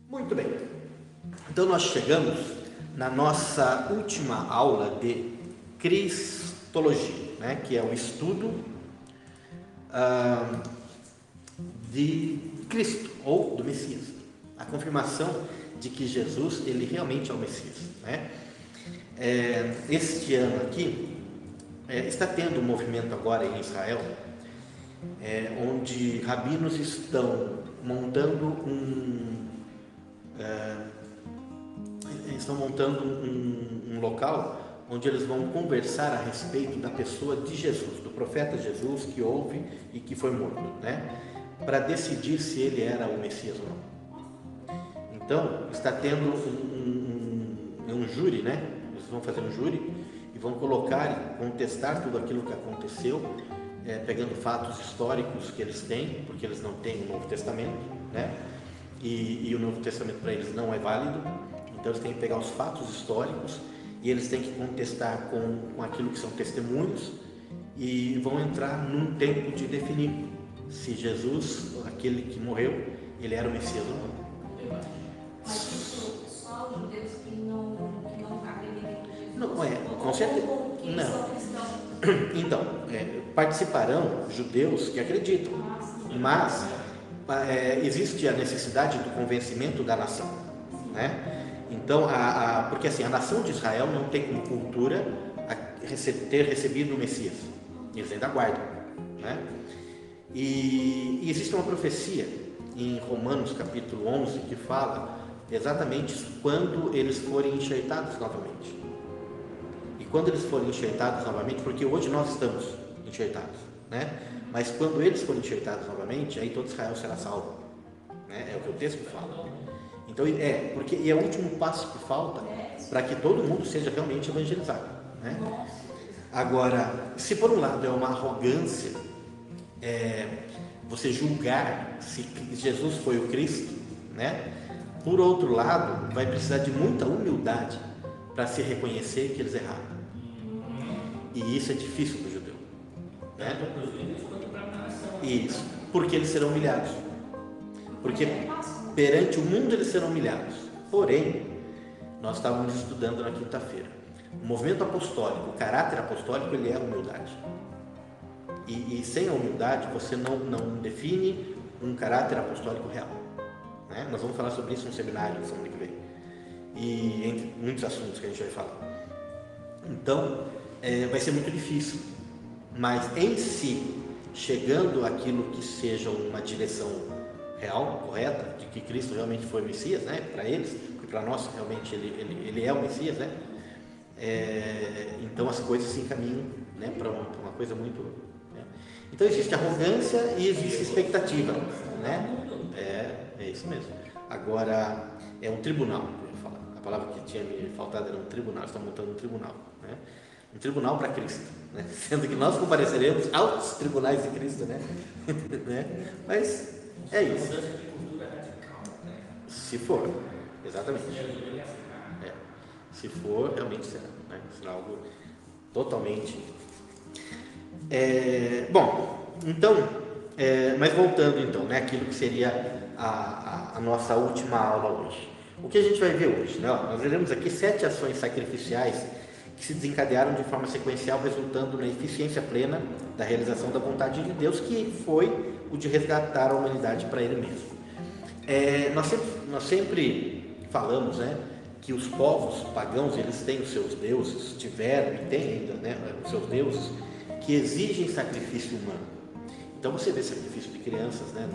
Muito bem, então nós chegamos na nossa última aula de Cristologia, né? Que é o estudo de Cristo ou do Messias, a confirmação de que Jesus ele realmente é o Messias, né? Este ano aqui está tendo um movimento agora em Israel, onde rabinos estão montando um local onde eles vão conversar a respeito da pessoa de Jesus, do profeta Jesus que houve e que foi morto, né? Para decidir se ele era o Messias ou não. Então está tendo um júri, né? Eles vão fazer um júri e vão colocar e contestar tudo aquilo que aconteceu, pegando fatos históricos que eles têm, porque eles não têm o Novo Testamento, né? E o Novo Testamento para eles não é válido, então eles têm que pegar os fatos históricos e eles têm que contestar com aquilo que são testemunhos e vão entrar num tempo de definir se Jesus, aquele que morreu, ele era o Messias ou não. Mas isso só os judeus que não acreditam em Jesus? Não, com certeza. Ou que Não. são cristãos? Então, participarão judeus que acreditam, mas existe a necessidade do convencimento da nação, né? Então, porque assim, a nação de Israel não tem como cultura ter recebido o Messias, eles ainda aguardam, né? E existe uma profecia em Romanos capítulo 11 que fala exatamente isso, quando eles forem enxertados novamente. E quando eles forem enxertados novamente, porque hoje nós estamos enxertados, né? Mas quando eles forem enxertados novamente, aí todo Israel será salvo, né? É o que o texto fala. Então porque é o último passo que falta para que todo mundo seja realmente evangelizado, né? Agora, se por um lado é uma arrogância você julgar se Jesus foi o Cristo, né? Por outro lado, vai precisar de muita humildade para se reconhecer que eles erraram. E isso é difícil para o judeu, né? Isso, porque eles serão humilhados. Porque perante o mundo eles serão humilhados. Porém, nós estávamos estudando na quinta-feira. O movimento apostólico, o caráter apostólico, ele é a humildade. E sem a humildade você não define um caráter apostólico real, né? Nós vamos falar sobre isso no seminário na semana que vem. E entre muitos assuntos que a gente vai falar. Então, vai ser muito difícil. Mas em si, chegando àquilo que seja uma direção real, correta, de que Cristo realmente foi o Messias, né? Para eles, e para nós realmente ele é o Messias, né? Então as coisas se encaminham, né, para uma coisa muito, né? Então existe arrogância e existe expectativa, né? É isso mesmo. Agora é um tribunal, eu ia falar. A palavra que tinha me faltado era um tribunal. Estão montando um tribunal, né? Um tribunal para Cristo, né? Sendo que nós compareceremos aos tribunais de Cristo, né? Né? Mas é isso. Se for, exatamente. Se for, realmente será, né? Será algo totalmente. Bom, então, mas voltando então, né? Aquilo que seria a nossa última aula hoje. O que a gente vai ver hoje, né? Nós veremos aqui 7 ações sacrificiais que se desencadearam de forma sequencial, resultando na eficiência plena da realização da vontade de Deus, que foi o de resgatar a humanidade para Ele mesmo. Nós sempre falamos, né, que os povos pagãos eles têm os seus deuses, tiveram e têm ainda, né, os seus deuses que exigem sacrifício humano. Então você vê sacrifício de crianças, né,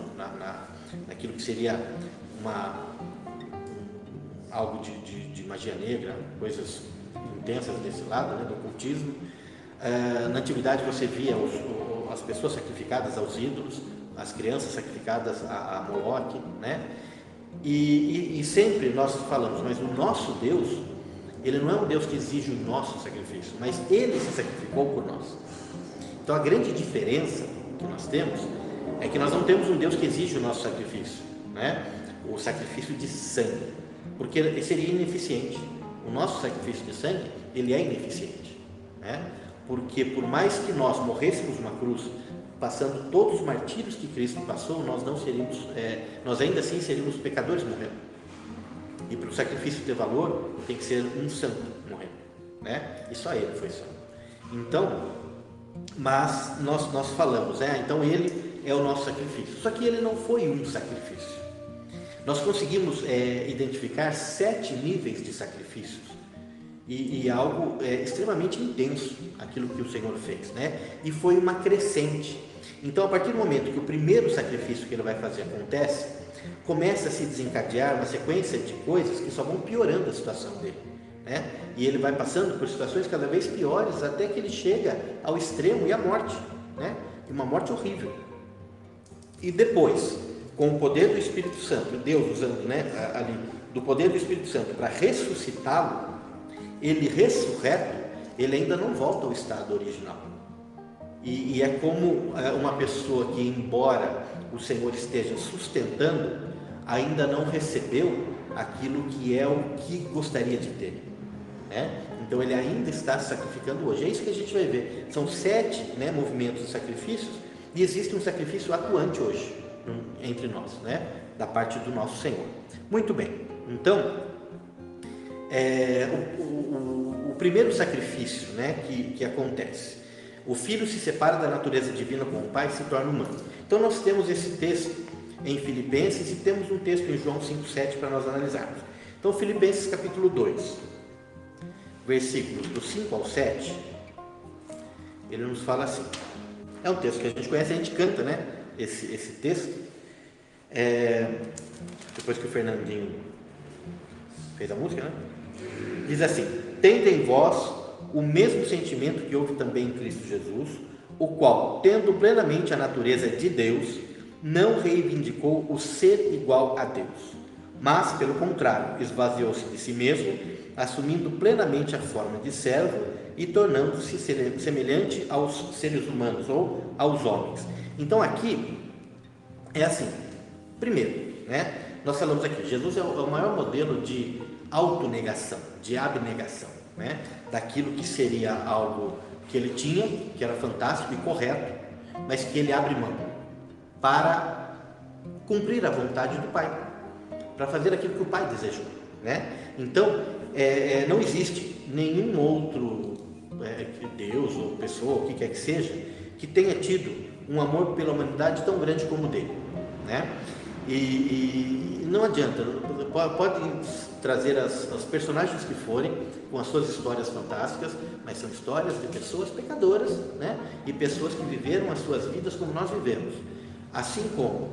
naquilo que seria algo de magia negra, coisas intensas desse lado, né, do ocultismo. Na antiguidade você via as pessoas sacrificadas aos ídolos, as crianças sacrificadas a Moloque, né? E sempre nós falamos, mas o nosso Deus, ele não é um Deus que exige o nosso sacrifício, mas ele se sacrificou por nós. Então a grande diferença que nós temos é que nós não temos um Deus que exige o nosso sacrifício, né? O sacrifício de sangue, porque ele seria ineficiente. O nosso sacrifício de sangue, ele é ineficiente, né? Porque por mais que nós morrêssemos numa cruz, passando todos os martírios que Cristo passou, nós não seríamos, nós ainda assim seríamos pecadores morrendo, E para o sacrifício ter valor, tem que ser um santo morrendo, né? E só ele foi santo. Então, mas nós falamos, então ele é o nosso sacrifício. Só que ele não foi um sacrifício. Nós conseguimos identificar 7 níveis de sacrifícios e algo extremamente intenso, aquilo que o Senhor fez, né? E foi uma crescente. Então, a partir do momento que o primeiro sacrifício que ele vai fazer acontece, começa a se desencadear uma sequência de coisas que só vão piorando a situação dele, né? E ele vai passando por situações cada vez piores até que ele chega ao extremo e à morte, né? E uma morte horrível. E depois, com o poder do Espírito Santo, Deus usando, ali do poder do Espírito Santo para ressuscitá-lo, ele ressurreto, ele ainda não volta ao estado original. E é como uma pessoa que, embora o Senhor esteja sustentando, ainda não recebeu aquilo que é o que gostaria de ter, né? Então ele ainda está sacrificando hoje. É isso que a gente vai ver. São 7, movimentos de sacrifícios, e existe um sacrifício atuante hoje entre nós, né? Da parte do nosso Senhor. Muito bem. Então, o primeiro sacrifício, que acontece, o Filho se separa da natureza divina com o Pai e se torna humano. Então nós temos esse texto em Filipenses e temos um texto em João 5,7 para nós analisarmos. Então, Filipenses capítulo 2, versículos do 5 ao 7, ele nos fala assim. É um texto que a gente conhece, a gente canta, esse texto. Depois que o Fernandinho fez a música, diz assim: tende em vós o mesmo sentimento que houve também em Cristo Jesus, o qual, tendo plenamente a natureza de Deus, não reivindicou o ser igual a Deus, mas, pelo contrário, esvaziou-se de si mesmo, assumindo plenamente a forma de servo e tornando-se semelhante aos seres humanos ou aos homens. Então aqui é assim. Primeiro, nós falamos aqui, Jesus é o maior modelo de autonegação, de abnegação, daquilo que seria algo que ele tinha, que era fantástico e correto, mas que ele abre mão para cumprir a vontade do Pai, para fazer aquilo que o Pai desejou, Então, não existe nenhum outro Deus ou pessoa, o que quer que seja, que tenha tido um amor pela humanidade tão grande como o dele, E não adianta, pode trazer as personagens que forem, com as suas histórias fantásticas, mas são histórias de pessoas pecadoras, e pessoas que viveram as suas vidas como nós vivemos. Assim como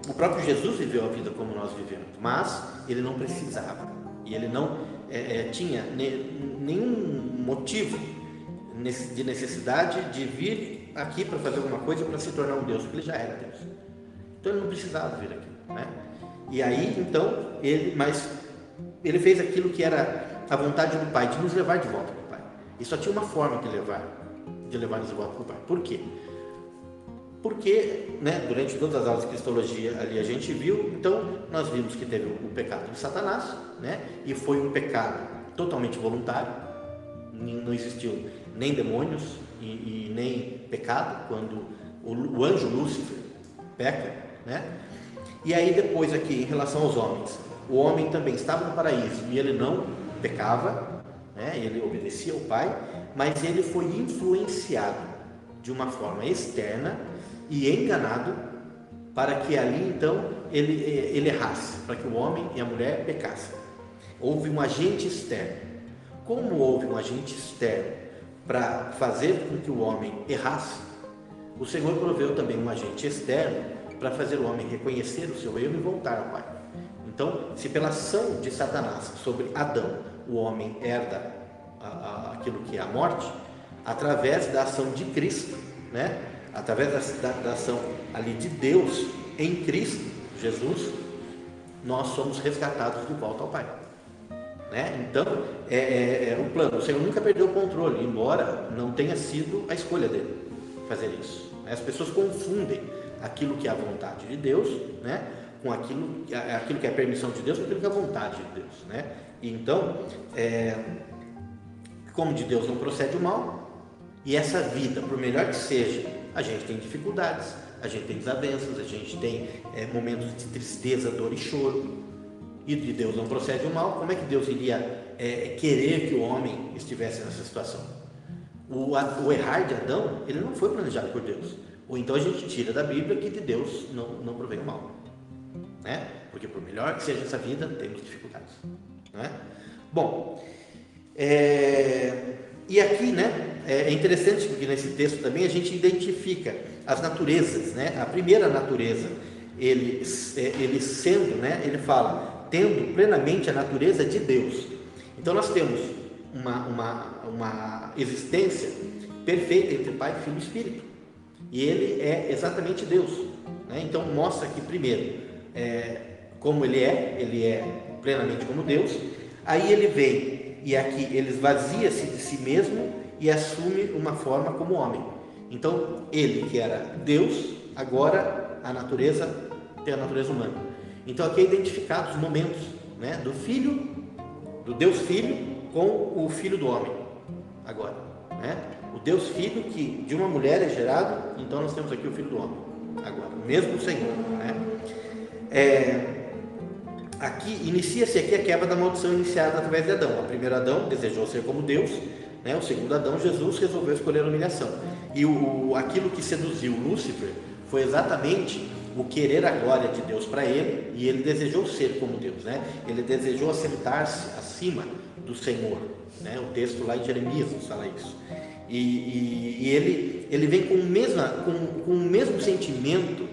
o próprio Jesus viveu a vida como nós vivemos, mas ele não precisava, e ele não tinha nenhum motivo de necessidade de vir aqui para fazer alguma coisa, para se tornar um Deus, porque ele já era Deus. Então ele não precisava vir aqui, E aí, então, ele fez aquilo que era a vontade do Pai, de nos levar de volta para o Pai. E só tinha uma forma de levar-nos de volta para o Pai. Por quê? Porque, durante todas as aulas de Cristologia ali a gente viu, então nós vimos que teve o pecado de Satanás, e foi um pecado totalmente voluntário, não existiu nem demônios e nem pecado, quando o anjo Lúcifer peca, E aí depois aqui, em relação aos homens, o homem também estava no paraíso e ele não pecava, ele obedecia ao Pai, mas ele foi influenciado de uma forma externa e enganado para que ali então ele errasse, para que o homem e a mulher pecassem. Houve um agente externo. Como houve um agente externo para fazer com que o homem errasse, o Senhor proveu também um agente externo para fazer o homem reconhecer o seu erro e voltar ao Pai. Então, se pela ação de Satanás sobre Adão, o homem herda aquilo que é a morte, através da ação de Cristo, através da ação ali de Deus em Cristo Jesus, nós somos resgatados de volta ao Pai. Então, o plano. O Senhor nunca perdeu o controle, embora não tenha sido a escolha dele fazer isso. As pessoas confundem aquilo que é a vontade de Deus, com aquilo que é a permissão de Deus, com aquilo que é a vontade de Deus, E então, como de Deus não procede o mal, e essa vida, por melhor que seja, a gente tem dificuldades, a gente tem desavenças, a gente tem momentos de tristeza, dor e choro, e de Deus não procede o mal, como é que Deus iria querer que o homem estivesse nessa situação? O errar de Adão, ele não foi planejado por Deus. Ou então a gente tira da Bíblia que de Deus não provém o mal, né? Porque por melhor que seja essa vida, temos dificuldades, né? Bom, e aqui, né, é interessante porque nesse texto também a gente identifica as naturezas, né? A primeira natureza, ele sendo, né, ele fala, tendo plenamente a natureza de Deus. Então nós temos uma existência perfeita entre Pai, Filho e Espírito, e ele é exatamente Deus, né? Então mostra que primeiro, como ele é plenamente como Deus. Aí ele vem e aqui ele esvazia-se de si mesmo e assume uma forma como homem. Então ele que era Deus, agora a natureza tem a natureza humana. Então aqui é identificado os momentos, né, do Filho, do Deus Filho com o Filho do homem agora, né? O Deus Filho que de uma mulher é gerado, então nós temos aqui o Filho do homem agora, o mesmo Senhor, né? Aqui inicia-se aqui a quebra da maldição iniciada através de Adão. O primeiro Adão desejou ser como Deus, né? O segundo Adão, Jesus, resolveu escolher a humilhação. E aquilo que seduziu Lúcifer foi exatamente o querer a glória de Deus para ele, e ele desejou ser como Deus, né? Ele desejou assentar-se acima do Senhor, né? O texto lá em Jeremias nos fala isso. E ele vem com o mesmo sentimento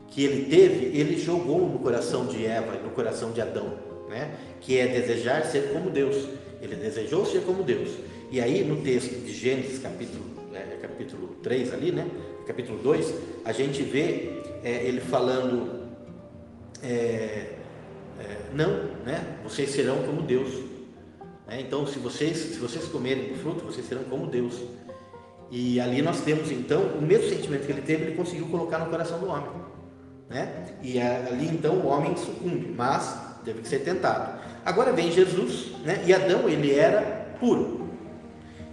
que ele teve, ele jogou no coração de Eva e no coração de Adão, né? Que é desejar ser como Deus. Ele desejou ser como Deus. E aí no texto de Gênesis capítulo 3 ali, né? Capítulo 2, a gente vê ele falando não, né? Vocês serão como Deus, né? Então se vocês comerem do fruto, vocês serão como Deus. E ali nós temos então o mesmo sentimento que ele teve, ele conseguiu colocar no coração do homem, né? E ali então o homem sucumbe, mas teve que ser tentado. Agora vem Jesus, né? E Adão, ele era puro.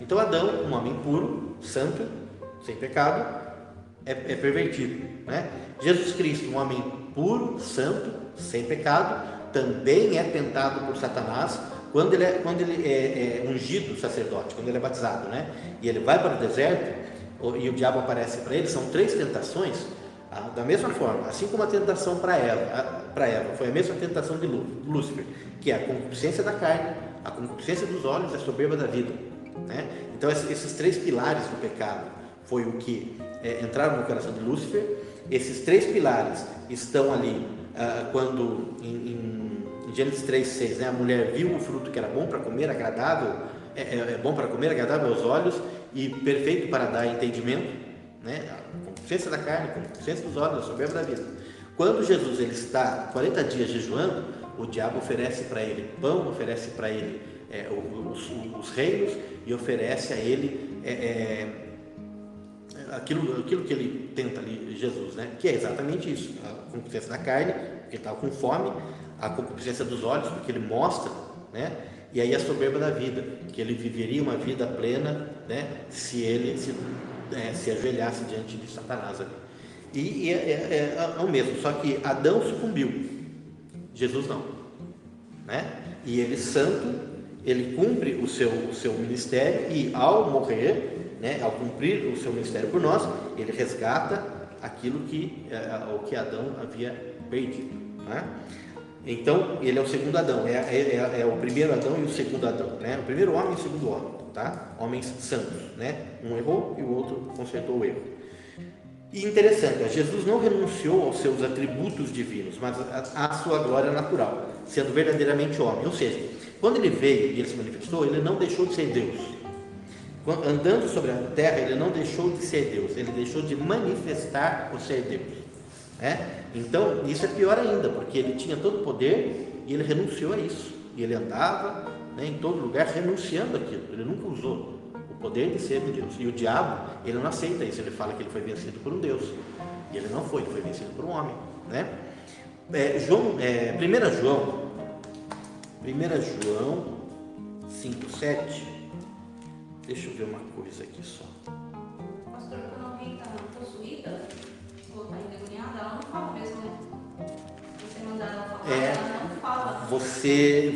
Então Adão, um homem puro, santo, sem pecado, é pervertido, né? Jesus Cristo, um homem puro, santo, sem pecado, também é tentado por Satanás quando ele é ungido sacerdote, quando ele é batizado, né? E ele vai para o deserto e o diabo aparece para ele. São 3 tentações. Da mesma forma, assim como a tentação para Eva foi a mesma tentação de Lúcifer, que é a concupiscência da carne, a concupiscência dos olhos e a soberba da vida, né? Então esses 3 pilares do pecado foi o que entraram no coração de Lúcifer. Esses 3 pilares estão ali quando em Gênesis 3:6, né? A mulher viu o fruto que era bom para comer, agradável, bom para comer, agradável aos olhos e perfeito para dar entendimento, né? A concupiscência da carne, a concupiscência dos olhos, a soberba da vida. Quando Jesus ele está 40 dias jejuando, o diabo oferece para ele pão, oferece para ele os reinos e oferece a ele aquilo que ele tenta ali, Jesus, né? Que é exatamente isso, a concupiscência da carne, porque ele estava com fome, a concupiscência dos olhos, porque ele mostra, né? E aí a soberba da vida, que ele viveria uma vida plena, né? Se ele se ajoelhasse diante de Satanás ali. E é o mesmo, só que Adão sucumbiu, Jesus não, né? E ele santo, ele cumpre o seu ministério e ao morrer, né, ao cumprir o seu ministério por nós, ele resgata aquilo o que Adão havia perdido, né? Então ele é o segundo Adão, é o primeiro Adão e o segundo Adão, né? O primeiro homem e o segundo homem, tá? Homens santos, né? Um errou e o outro consertou o erro. E interessante, Jesus não renunciou aos seus atributos divinos, mas à sua glória natural, sendo verdadeiramente homem. Ou seja, quando ele veio e ele se manifestou, ele não deixou de ser Deus. Andando sobre a terra, ele não deixou de ser Deus, ele deixou de manifestar o ser Deus, né? Então isso é pior ainda, porque ele tinha todo o poder e ele renunciou a isso, e ele andava, né, em todo lugar renunciando àquilo. Ele nunca usou o poder de ser um Deus. E o diabo, ele não aceita isso. Ele fala que ele foi vencido por um Deus, e ele não foi, ele foi vencido por um homem, né? 1 João 5:7. Deixa eu ver uma coisa aqui só. Pastor, quando alguém está possuída ou está endemoniada, ela não fala mesmo, né? Você mandar ela falar, ela não fala. você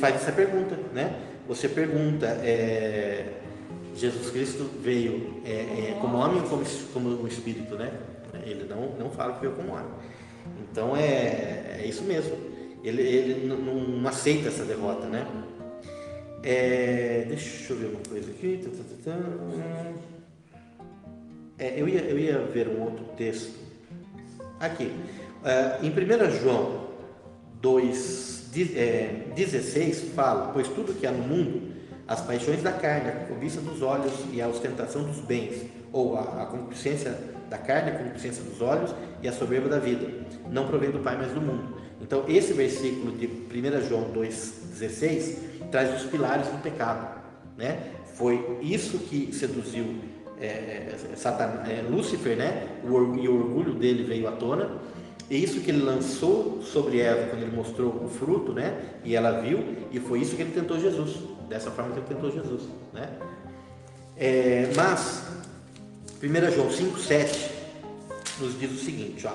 faz essa pergunta, né? Você pergunta, Jesus Cristo veio como homem ou como um espírito, né? Ele não fala que veio como homem. Então é isso mesmo. Ele não aceita essa derrota, né? Deixa eu ver uma coisa aqui. Eu ia ver um outro texto aqui. Em 1 João 2,16 fala: pois tudo que há no mundo, as paixões da carne, a cobiça dos olhos e a ostentação dos bens, ou a concupiscência da carne, a concupiscência dos olhos e a soberba da vida, não provém do Pai, mas do mundo. Então esse versículo de 1 João 2,16 traz os pilares do pecado, né? Foi isso que seduziu Lúcifer, né? E o orgulho dele veio à tona. É isso que ele lançou sobre Eva quando ele mostrou o fruto, né? E ela viu, e foi isso que ele tentou Jesus. Dessa forma que ele tentou Jesus, né? Mas 1 João 5,7 nos diz o seguinte, ó.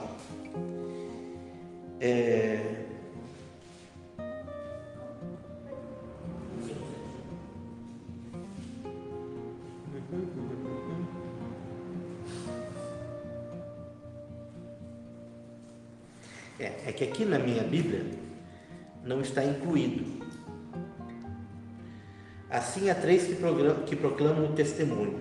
É que aqui na minha Bíblia não está incluído. Assim há três que proclamam o testemunho: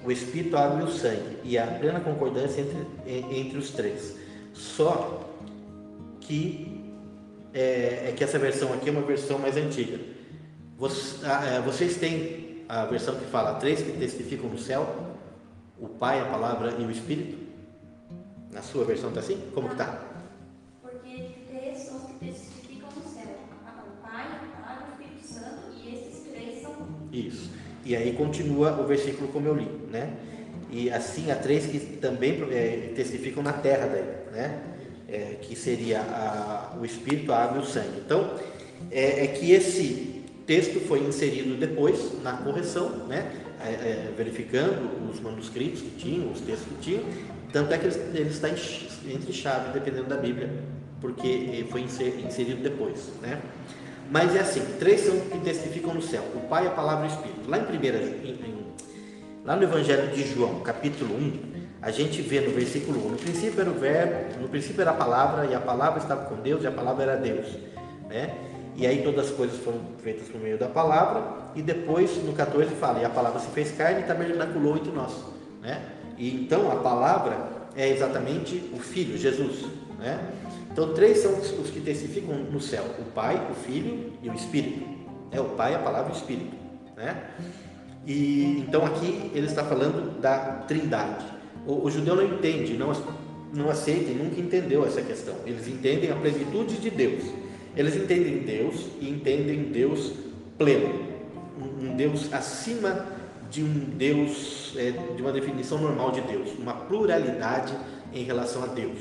o Espírito, a água e o sangue, e há plena concordância entre os três. Só que que essa versão aqui é uma versão mais antiga. Vocês têm a versão que fala três que testificam no céu: o Pai, a Palavra e o Espírito? Na sua versão está assim? Como que está? Porque três são os que testificam no céu: o Pai, a Palavra e o Espírito Santo, e esses três são. Isso. E aí continua o versículo como eu li, né? E assim há três que também testificam na terra daí, né? Que seria o Espírito, a água e o sangue. Então, que esse texto foi inserido depois na correção, né? Verificando os manuscritos que tinham, os textos que tinham. Tanto é que ele está entre chaves, dependendo da Bíblia, porque foi inserido depois, né? Mas é assim, três são que testificam no céu: o Pai, a Palavra e o Espírito. Lá no Evangelho de João, capítulo 1, a gente vê no versículo 1: no princípio era o verbo, no princípio era a palavra, e a palavra estava com Deus, e a palavra era Deus, né? E aí todas as coisas foram feitas por meio da palavra. E depois no 14 fala: e a palavra se fez carne e tabernaculou entre nós, né? E então a palavra é exatamente o Filho, Jesus, né? Então três são os que testificam no céu: o Pai, o Filho e o Espírito. O Pai, a Palavra e o Espírito, né? E então aqui ele está falando da Trindade. O judeu não entende, não aceita e nunca entendeu essa questão. Eles entendem a plenitude de Deus. Eles entendem Deus e entendem Deus pleno, um Deus acima de um Deus, de uma definição normal de Deus, uma pluralidade em relação a Deus,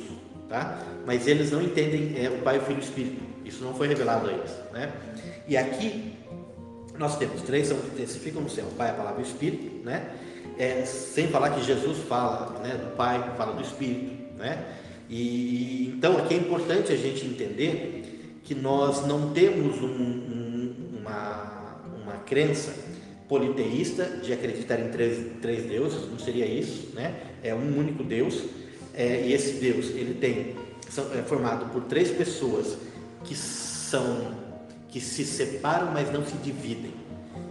tá? Mas eles não entendem o Pai, o Filho e o Espírito. Isso não foi revelado a eles, né? E aqui nós temos três são que testificam no céu: o Pai, a Palavra e o Espírito, né? Sem falar que Jesus fala, né, do Pai, fala do Espírito, né? E então aqui é importante a gente entender que nós não temos uma crença politeísta de acreditar em três deuses. Não seria isso, né? É um único Deus, e esse Deus ele é formado por três pessoas que se separam, mas não se dividem.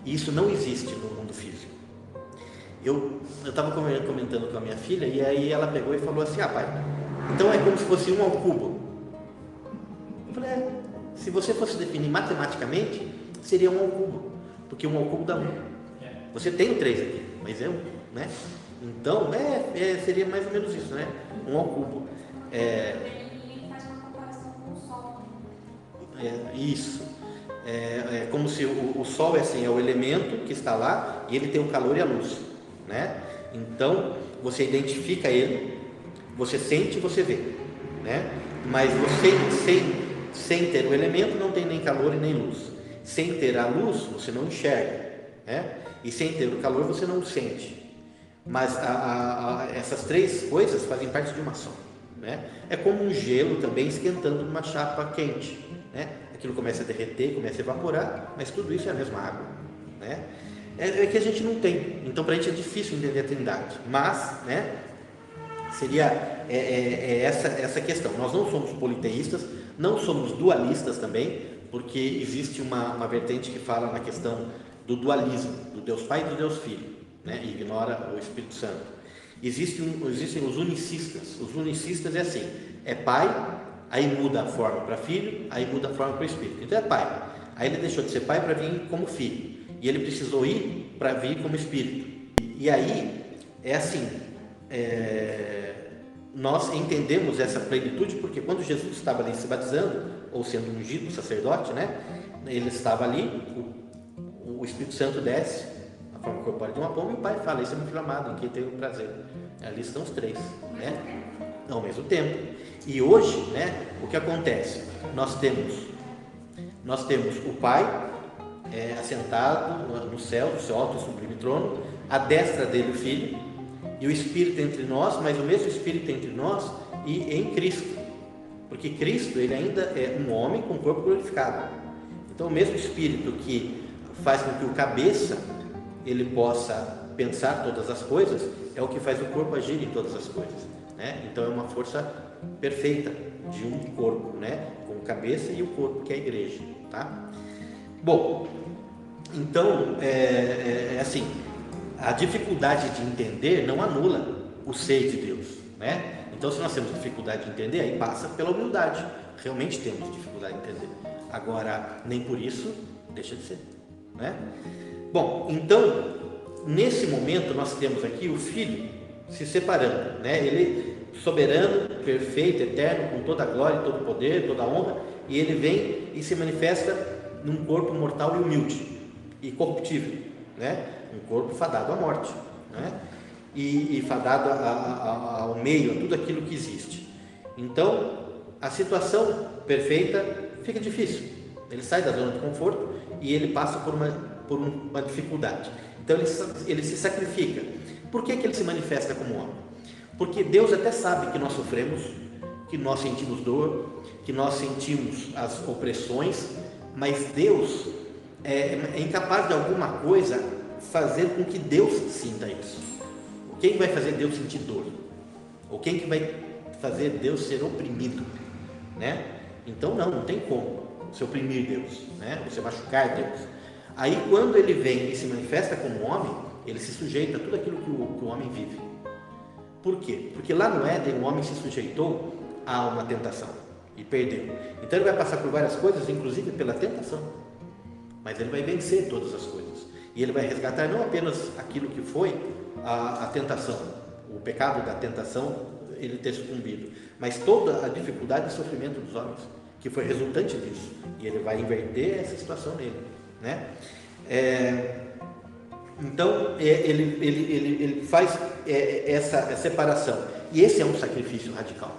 E isso não existe no mundo físico. Eu estava comentando com a minha filha, e aí ela pegou e falou assim: pai, então é como se fosse 1 ao cubo. Eu falei: se você fosse definir matematicamente, seria 1 ao cubo, porque 1 ao cubo dá 1. Você tem o 3 aqui, mas é 1, né? Então seria mais ou menos isso, né? 1 ao cubo. Ele faz uma comparação com o Sol. Isso. É como se o Sol é o elemento que está lá, e ele tem o calor e a luz, né? Então você identifica ele, você sente e você vê, né? Mas você sem ter o elemento não tem nem calor e nem luz. Sem ter a luz você não enxerga, né? E sem ter o calor você não sente. Mas essas três coisas fazem parte de uma só, né? É como um gelo também esquentando numa chapa quente, né? Aquilo começa a derreter, começa a evaporar, mas tudo isso é a mesma água, né? É que a gente não tem, então para a gente é difícil entender a Trindade, mas, né, seria essa questão. Nós não somos politeístas, não somos dualistas também, porque existe uma vertente que fala na questão do dualismo, do Deus Pai e do Deus Filho, né, e ignora o Espírito Santo. Existem os unicistas. Os unicistas é assim, é Pai, aí muda a forma para Filho, aí muda a forma para Espírito. Então é Pai, aí ele deixou de ser Pai para vir como Filho, e ele precisou ir para vir como Espírito. E aí é assim, nós entendemos essa plenitude porque quando Jesus estava ali se batizando, ou sendo ungido sacerdote, né, ele estava ali, o Espírito Santo desce, a forma corpórea de uma pomba, e o Pai fala: esse é meu filho amado, em quem tenho prazer. Ali estão os três, né, ao mesmo tempo. E hoje, né, o que acontece? Nós temos o Pai assentado no céu, do seu alto e sublime trono, à destra dele o Filho, e o Espírito entre nós, mas o mesmo Espírito entre nós e em Cristo, porque Cristo, ele ainda é um homem com corpo glorificado. Então o mesmo Espírito que faz com que o cabeça ele possa pensar todas as coisas, é o que faz o corpo agir em todas as coisas, né? Então é uma força perfeita de um corpo, né, com a cabeça e o corpo, que é a igreja, tá? Bom, então assim, a dificuldade de entender não anula o ser de Deus, né? Então, se nós temos dificuldade de entender, aí passa pela humildade. Realmente temos dificuldade de entender. Agora, nem por isso deixa de ser, né? Bom, então, nesse momento nós temos aqui o Filho se separando, né? Ele soberano, perfeito, eterno, com toda a glória, todo o poder, toda a honra, e ele vem e se manifesta num corpo mortal e humilde e corruptível, né? Um corpo fadado à morte, né? E fadado ao meio, a tudo aquilo que existe. Então, a situação perfeita fica difícil. Ele sai da zona de conforto e ele passa por uma dificuldade. Então, ele se sacrifica. Por que ele se manifesta como homem? Porque Deus até sabe que nós sofremos, que nós sentimos dor, que nós sentimos as opressões, mas Deus é incapaz de alguma coisa fazer com que Deus sinta isso. Quem vai fazer Deus sentir dor? Ou quem que vai fazer Deus ser oprimido, né? Então não tem como você oprimir Deus, né? Você machucar Deus. Aí quando ele vem e se manifesta como homem, ele se sujeita a tudo aquilo que o homem vive. Por quê? Porque lá no Éden o homem se sujeitou a uma tentação e perdeu. Então ele vai passar por várias coisas, inclusive pela tentação, mas ele vai vencer todas as coisas. E ele vai resgatar não apenas aquilo que foi a tentação, o pecado da tentação, ele ter sucumbido, mas toda a dificuldade e sofrimento dos homens, que foi resultante disso. E ele vai inverter essa situação nele, né? Então, ele faz essa separação. E esse é um sacrifício radical.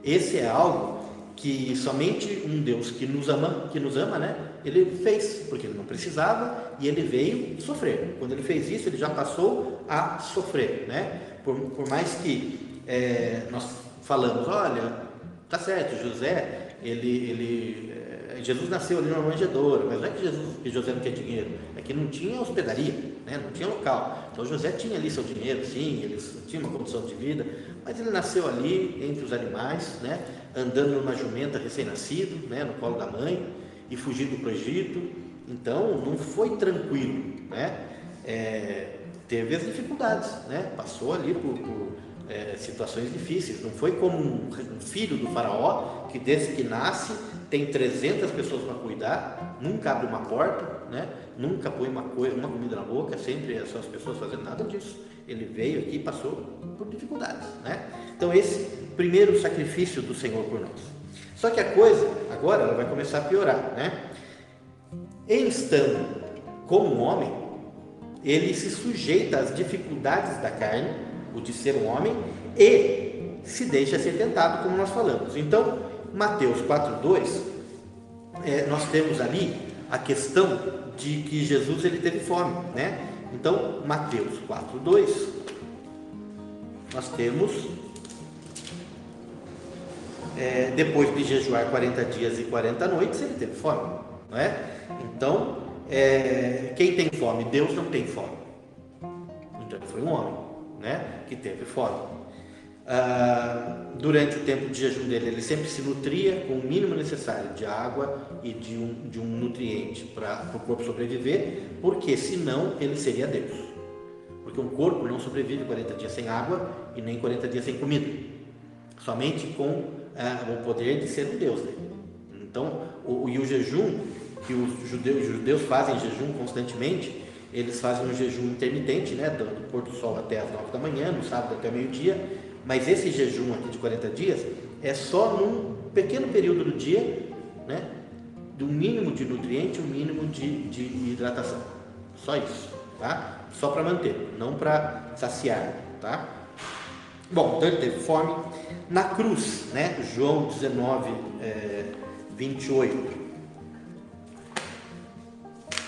Esse é algo que somente um Deus que nos ama, né? Ele fez, porque ele não precisava, e ele veio sofrer. Quando ele fez isso, ele já passou a sofrer, né? Por mais que nós falamos, olha, tá certo, José, Jesus nasceu ali numa manjedoura, mas não é que José não tinha dinheiro, é que não tinha hospedaria, né? Não tinha local. Então José tinha ali seu dinheiro, sim, ele tinha uma condição de vida, mas ele nasceu ali entre os animais, né? Andando numa jumenta recém-nascido, né? No colo da mãe, e fugindo para o Egito. Então não foi tranquilo, né? Teve as dificuldades, né? Passou ali por situações difíceis. Não foi como um filho do faraó que desde que nasce tem 300 pessoas para cuidar, nunca abre uma porta, né? Nunca põe uma comida na boca, sempre são as pessoas fazendo nada disso. Ele veio aqui e passou por dificuldades, né? Então esse primeiro sacrifício do Senhor por nós. Só que a coisa agora ela vai começar a piorar, né? Em estando como um homem, ele se sujeita às dificuldades da carne, o de ser um homem, e se deixa ser tentado, como nós falamos. Então, Mateus 4:2, nós temos ali a questão de que Jesus ele teve fome, né? Então, Mateus 4:2, nós temos depois de jejuar 40 dias e 40 noites, ele teve fome, não é? Então, quem tem fome? Deus não tem fome. Então, ele foi um homem, né, que teve fome. Durante o tempo de jejum dele, ele sempre se nutria com o mínimo necessário de água e de um nutriente para o corpo sobreviver, porque senão ele seria Deus. Porque um corpo não sobrevive 40 dias sem água e nem 40 dias sem comida, somente com o poder de ser um Deus, né? Então, o jejum que os judeus fazem jejum constantemente, eles fazem um jejum intermitente, né, do pôr do sol até as 9 da manhã, no sábado até meio-dia. Mas esse jejum aqui de 40 dias é só num pequeno período do dia, né, do mínimo de nutriente, o mínimo de hidratação. Só isso, tá? Só para manter, não para saciar, tá? Bom, então ele teve fome. Na cruz, né, João 19, 28.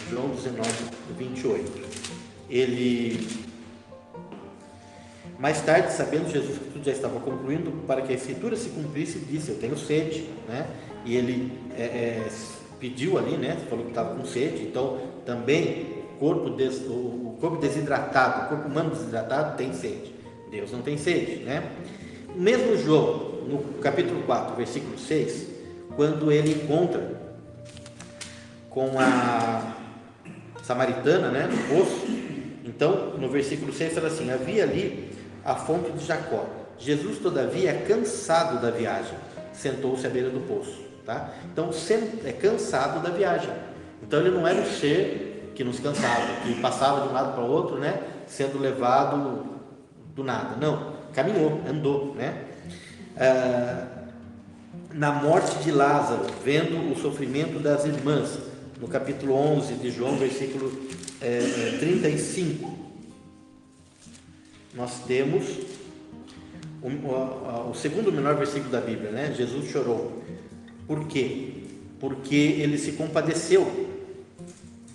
João 19, 28. Ele... Mais tarde, sabendo Jesus que tudo já estava concluindo, para que a Escritura se cumprisse, disse: eu tenho sede, né? E ele pediu ali, né? Falou que estava com sede. Então, também o corpo desidratado, o corpo humano desidratado tem sede. Deus não tem sede, né? Mesmo João, no capítulo 4, versículo 6, quando ele encontra com a samaritana, né, no poço, então, no versículo 6 fala assim: havia ali a fonte de Jacó. Jesus, todavia, cansado da viagem, sentou-se à beira do poço, tá? Então, cansado da viagem. Então, ele não era um ser que nos cansava, que passava de um lado para o outro, né, sendo levado do nada. Não, caminhou, andou, né? Na morte de Lázaro, vendo o sofrimento das irmãs, no capítulo 11 de João, versículo 35, nós temos o segundo menor versículo da Bíblia, né? Jesus chorou. Por quê? Porque ele se compadeceu,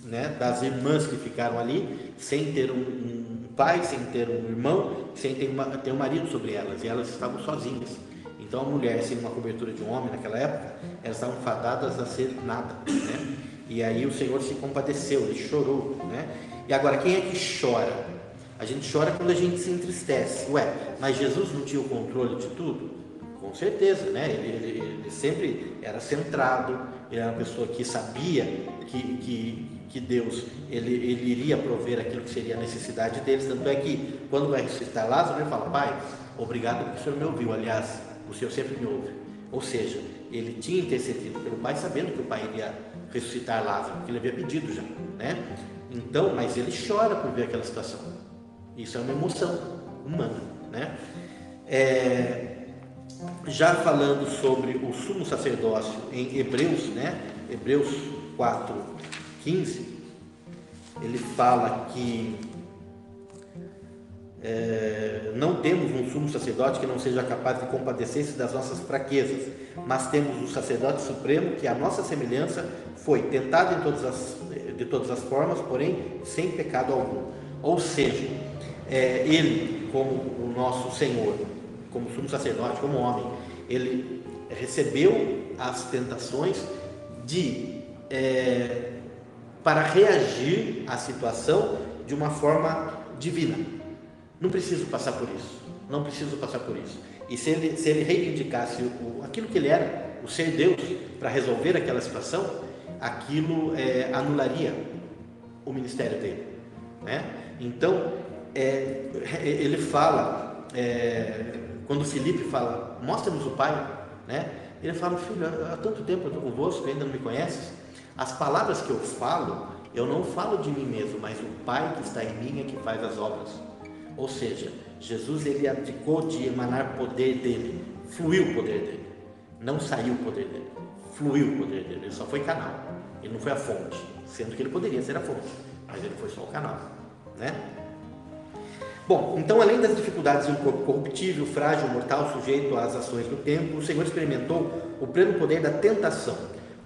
né, das irmãs que ficaram ali, sem ter um pai, sem ter um irmão, sem ter um marido sobre elas, e elas estavam sozinhas. Então, a mulher, sem uma cobertura de um homem naquela época, elas estavam fadadas a ser nada, né? E aí o Senhor se compadeceu, ele chorou, né? E agora, quem é que chora? A gente chora quando a gente se entristece. Ué, mas Jesus não tinha o controle de tudo? Com certeza, né? Ele sempre era centrado, ele era uma pessoa que sabia que Deus ele iria prover aquilo que seria a necessidade deles. Tanto é que quando vai ressuscitar Lázaro, ele fala: Pai, obrigado porque o Senhor me ouviu. Aliás, o Senhor sempre me ouve. Ou seja, ele tinha intercedido pelo Pai, sabendo que o Pai iria ressuscitar Lázaro, porque ele havia pedido já, né? Então, mas ele chora por ver aquela situação. Isso é uma emoção humana, né? Já falando sobre o sumo sacerdócio em Hebreus, né? Hebreus 4:15, ele fala que não temos um sumo sacerdote que não seja capaz de compadecer-se das nossas fraquezas, mas temos o sacerdote supremo que a nossa semelhança foi tentado de todas as formas, porém sem pecado algum. Ou seja, ele, como o nosso Senhor, como sumo sacerdote, como homem, ele recebeu as tentações para reagir à situação de uma forma divina. Não preciso passar por isso, não preciso passar por isso. E se ele reivindicasse aquilo que ele era, o ser Deus, para resolver aquela situação, aquilo anularia o ministério dele, né? Então, ele fala, quando Filipe fala: mostra-nos o Pai, né? Ele fala: filho, há tanto tempo eu estou convosco e ainda não me conheces. As palavras que eu falo, eu não falo de mim mesmo, mas o Pai que está em mim é que faz as obras. Ou seja, Jesus, ele abdicou de emanar poder dele, fluiu o poder dele, não saiu o poder dele, fluiu o poder dele. Ele só foi canal, ele não foi a fonte, sendo que ele poderia ser a fonte, mas ele foi só o canal, né? Bom, então, além das dificuldades de um corpo corruptível, frágil, mortal, sujeito às ações do tempo, o Senhor experimentou o pleno poder da tentação,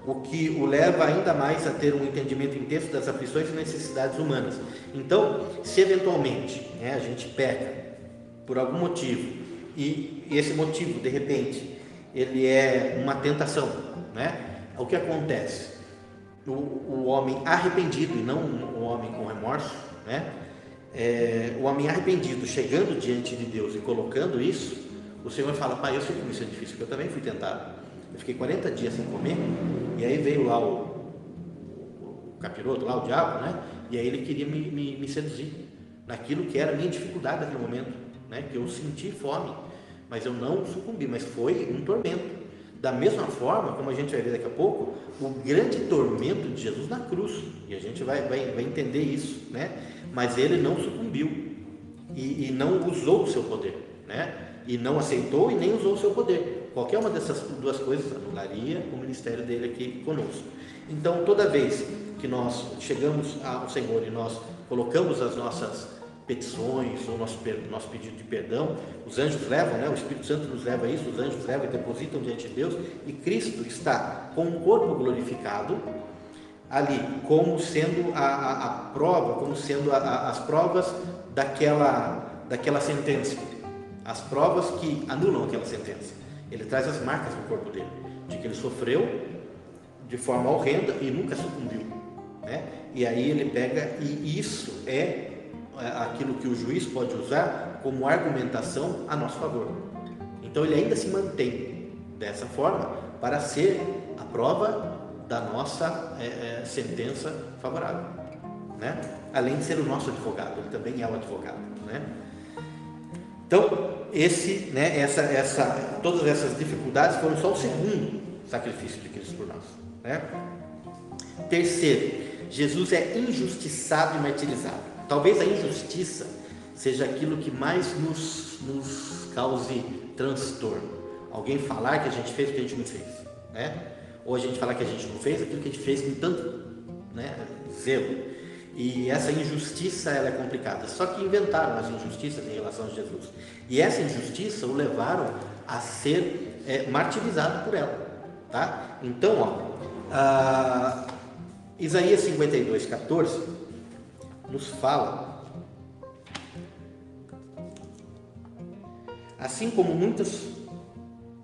o que o leva ainda mais a ter um entendimento intenso das aflições e necessidades humanas. Então, se eventualmente, né, a gente peca por algum motivo, e esse motivo, de repente, ele é uma tentação, né? O que acontece? O homem arrependido, e não o homem com remorso, né? O homem arrependido chegando diante de Deus e colocando isso, o Senhor fala: pai, eu sei como isso é difícil, porque eu também fui tentado. Eu fiquei 40 dias sem comer, e aí veio lá o capiroto, lá o diabo, né? E aí ele queria me seduzir naquilo que era a minha dificuldade naquele momento, né? Que eu senti fome, mas eu não sucumbi, mas foi um tormento. Da mesma forma, como a gente vai ver daqui a pouco, o grande tormento de Jesus na cruz, e a gente vai entender isso, né? Mas ele não sucumbiu e não usou o seu poder, né? E não aceitou e nem usou o seu poder. Qualquer uma dessas duas coisas anularia o ministério dele aqui conosco. Então, toda vez que nós chegamos ao Senhor e nós colocamos as nossas petições, o nosso pedido de perdão, os anjos levam, né? O Espírito Santo nos leva a isso, os anjos levam e depositam diante de Deus, e Cristo está com o corpo glorificado ali, como sendo a prova, como sendo as provas daquela sentença, as provas que anulam aquela sentença. Ele traz as marcas no corpo dele, de que ele sofreu de forma horrenda e nunca sucumbiu, né? E aí ele pega, e isso é aquilo que o juiz pode usar como argumentação a nosso favor. Então ele ainda se mantém dessa forma para ser a prova da nossa sentença favorável, né? Além de ser o nosso advogado, ele também é o advogado, né? Então todas essas dificuldades foram só o segundo sacrifício de Cristo por nós, né? Terceiro, Jesus é injustiçado e martirizado. Talvez a injustiça seja aquilo que mais nos cause transtorno. Alguém falar que a gente fez o que a gente não fez, né? Ou a gente falar que a gente não fez aquilo que a gente fez com tanto, né, zelo. E essa injustiça, ela é complicada. Só que inventaram as injustiças em relação a Jesus. E essa injustiça o levaram a ser martirizado por ela, tá? Então, Isaías 52, 14 nos fala: assim como muitas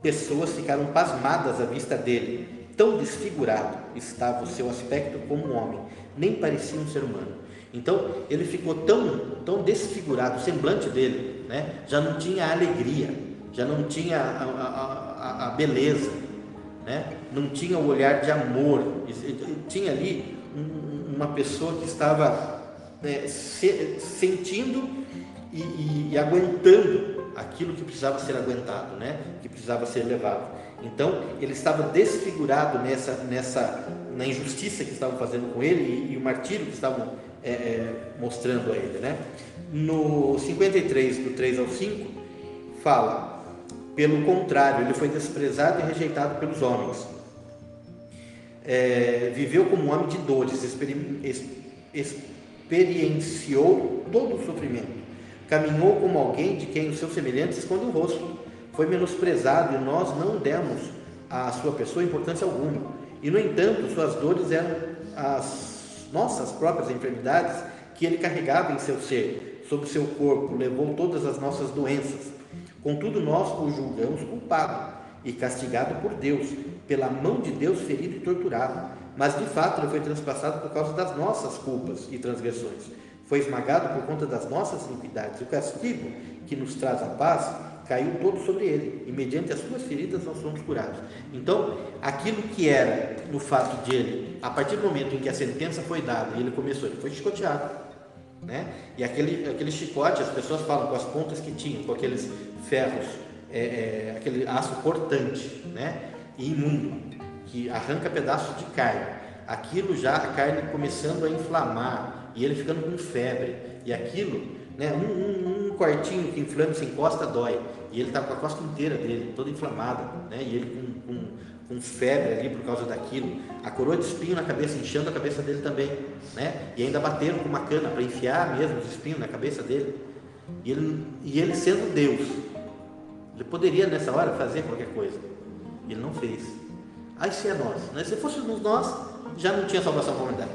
pessoas ficaram pasmadas à vista dele, tão desfigurado estava o seu aspecto como um homem, nem parecia um ser humano. Então ele ficou tão desfigurado, o semblante dele, né? Já não tinha a alegria, já não tinha a beleza, né? Não tinha o olhar de amor. Tinha ali uma pessoa que estava sentindo e aguentando aquilo que precisava ser aguentado, né? Que precisava ser levado. Então ele estava desfigurado na injustiça que estavam fazendo com ele e o martírio que estavam mostrando a ele, né? No 53, do 3 ao 5, fala: pelo contrário, ele foi desprezado e rejeitado pelos homens, viveu como um homem de dores, experienciou todo o sofrimento, caminhou como alguém de quem os seus semelhantes escondem o rosto, foi menosprezado e nós não demos à sua pessoa importância alguma, e no entanto suas dores eram as nossas próprias enfermidades que ele carregava em seu ser, sobre seu corpo levou todas as nossas doenças. Contudo nós o julgamos culpado e castigado por Deus, pela mão de Deus ferido e torturado, mas de fato ele foi transpassado por causa das nossas culpas e transgressões, foi esmagado por conta das nossas iniquidades. O castigo que nos traz a paz caiu todo sobre ele, e mediante as suas feridas nós somos curados. Então, aquilo que era no fato de ele, a partir do momento em que a sentença foi dada e ele foi chicoteado, né? E aquele chicote, as pessoas falam com as pontas que tinham, com aqueles ferros, aquele aço cortante, né? E imundo, que arranca pedaços de carne. Aquilo já, a carne começando a inflamar, e ele ficando com febre, e aquilo, né? Um quartinho que inflama, se encosta, dói, e ele estava com a costa inteira dele, toda inflamada, né? E ele com febre ali por causa daquilo, a coroa de espinho na cabeça, inchando a cabeça dele também, né? E ainda bateram com uma cana para enfiar mesmo os espinhos na cabeça dele, e ele sendo Deus, ele poderia nessa hora fazer qualquer coisa, ele não fez. Aí se é nós, né? Se fôssemos nós, já não tinha salvação para a humanidade,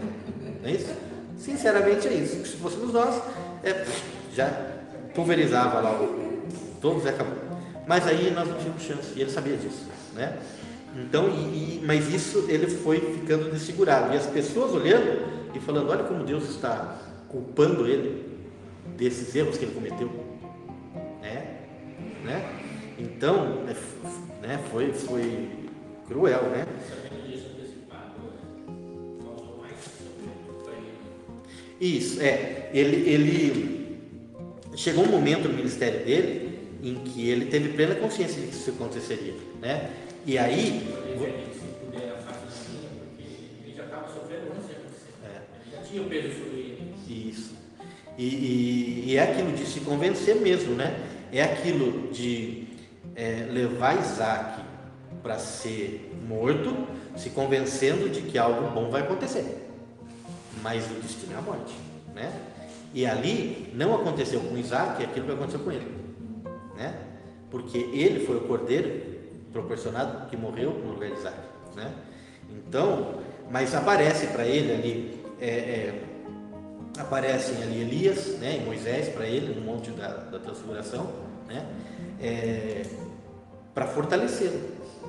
não é isso? Sinceramente é isso. Se fôssemos nós, já pulverizava lá todos e acabou. Mas aí nós não tínhamos chance, e ele sabia disso, né? Então, mas isso ele foi ficando desfigurado, e as pessoas olhando e falando: olha como Deus está culpando ele desses erros que ele cometeu, né? Então, né, foi cruel, né? Isso, ele chegou um momento no ministério dele em que ele teve plena consciência de que isso aconteceria, né? E aí, ele já estava sofrendo antes de acontecer. Ele já tinha o peso sobre ele. isso. E é aquilo de se convencer mesmo, né? É aquilo de levar Isaac para ser morto, se convencendo de que algo bom vai acontecer, mas o destino é a morte, né? E ali não aconteceu com Isaac aquilo que aconteceu com ele, né? Porque ele foi o cordeiro proporcionado que morreu no lugar de Isaac, né? Então, mas aparece para ele ali, aparecem ali Elias, né, e Moisés para ele no monte da transfiguração, né? Para fortalecê-lo,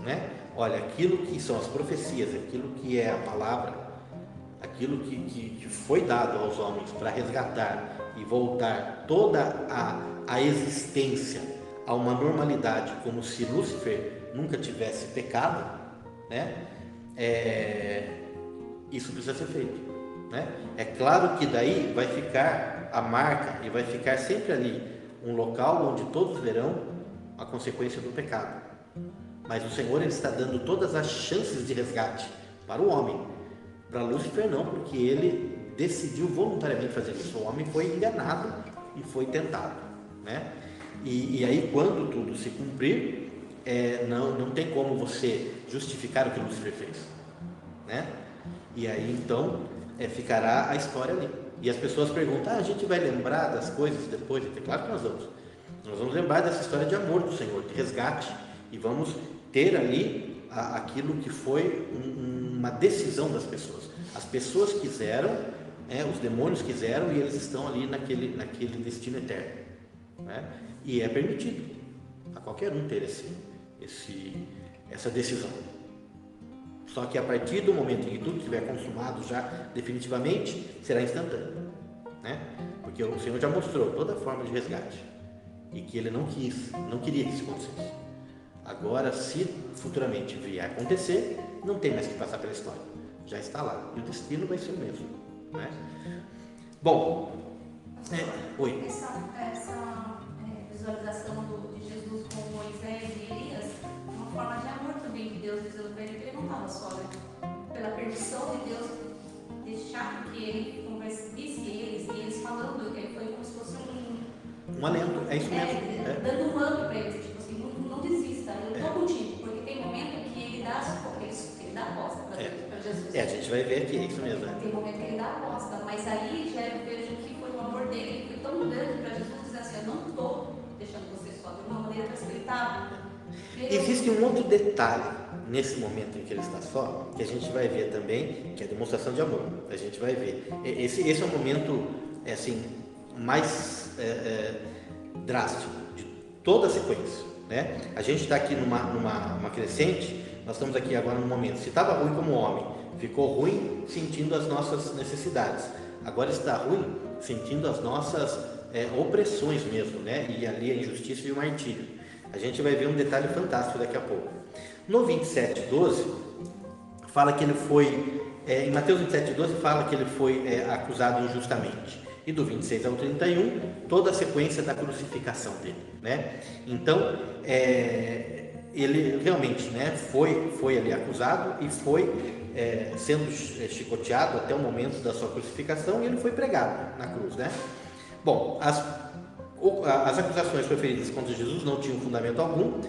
né? Olha, aquilo que são as profecias, aquilo que é a palavra, aquilo que foi dado aos homens para resgatar e voltar toda a existência a uma normalidade, como se Lúcifer nunca tivesse pecado, né? Isso precisa ser feito, né? É claro que daí vai ficar a marca e vai ficar sempre ali um local onde todos verão a consequência do pecado, mas o Senhor ele está dando todas as chances de resgate para o homem. Para Lúcifer não, porque ele decidiu voluntariamente fazer isso. O homem foi enganado e foi tentado, né? E aí quando tudo se cumprir, não tem como você justificar o que Lúcifer fez, né? E aí então ficará a história ali. E as pessoas perguntam: a gente vai lembrar das coisas depois? É claro que nós vamos lembrar dessa história de amor do Senhor, de resgate, e vamos ter ali aquilo que foi uma decisão das pessoas. As pessoas quiseram, os demônios quiseram, e eles estão ali naquele destino eterno, né? E é permitido a qualquer um ter essa decisão. Só que a partir do momento em que tudo estiver consumado já definitivamente, será instantâneo, né? Porque o Senhor já mostrou toda a forma de resgate e que Ele não queria que isso acontecesse. Agora, se futuramente vier a acontecer, não tem mais que passar pela história, já está lá, e o destino vai ser o mesmo, né? Bom, oi. Essa visualização de Jesus com Moisés e Elias é uma forma de amor também de Deus, dizendo para ele que ele não estava só, né? Pela permissão de Deus deixar que ele visse eles, e eles falando, foi como se fosse um alento, é isso mesmo. Dando um ânimo para eles, tipo assim, não desista, eu estou contigo, porque tem momento que ele dá a costa para Jesus. A gente vai ver aqui, é isso mesmo. Tem momento que ele dá a costa, mas aí já eu vejo que foi o amor dele, que foi tão grande para Jesus dizer assim: eu não estou deixando você só, de uma maneira precipitada. Existe um outro detalhe nesse momento em que ele está só, que a gente vai ver também, que é a demonstração de amor. A gente vai ver. Esse é o momento assim, mais drástico de toda a sequência, né? A gente está aqui numa crescente. Nós estamos aqui agora no momento. Se estava ruim como homem, ficou ruim sentindo as nossas necessidades. Agora está ruim sentindo as nossas opressões mesmo, né? E ali a injustiça e o martírio. A gente vai ver um detalhe fantástico daqui a pouco. No 27:12, fala que ele foi, em Mateus 27:12 fala que ele foi acusado injustamente. E do 26 ao 31, toda a sequência da crucificação dele, né? Então, ele realmente, né, foi ali acusado e foi sendo chicoteado até o momento da sua crucificação, e ele foi pregado na cruz, né? Bom, as acusações proferidas contra Jesus não tinham fundamento algum,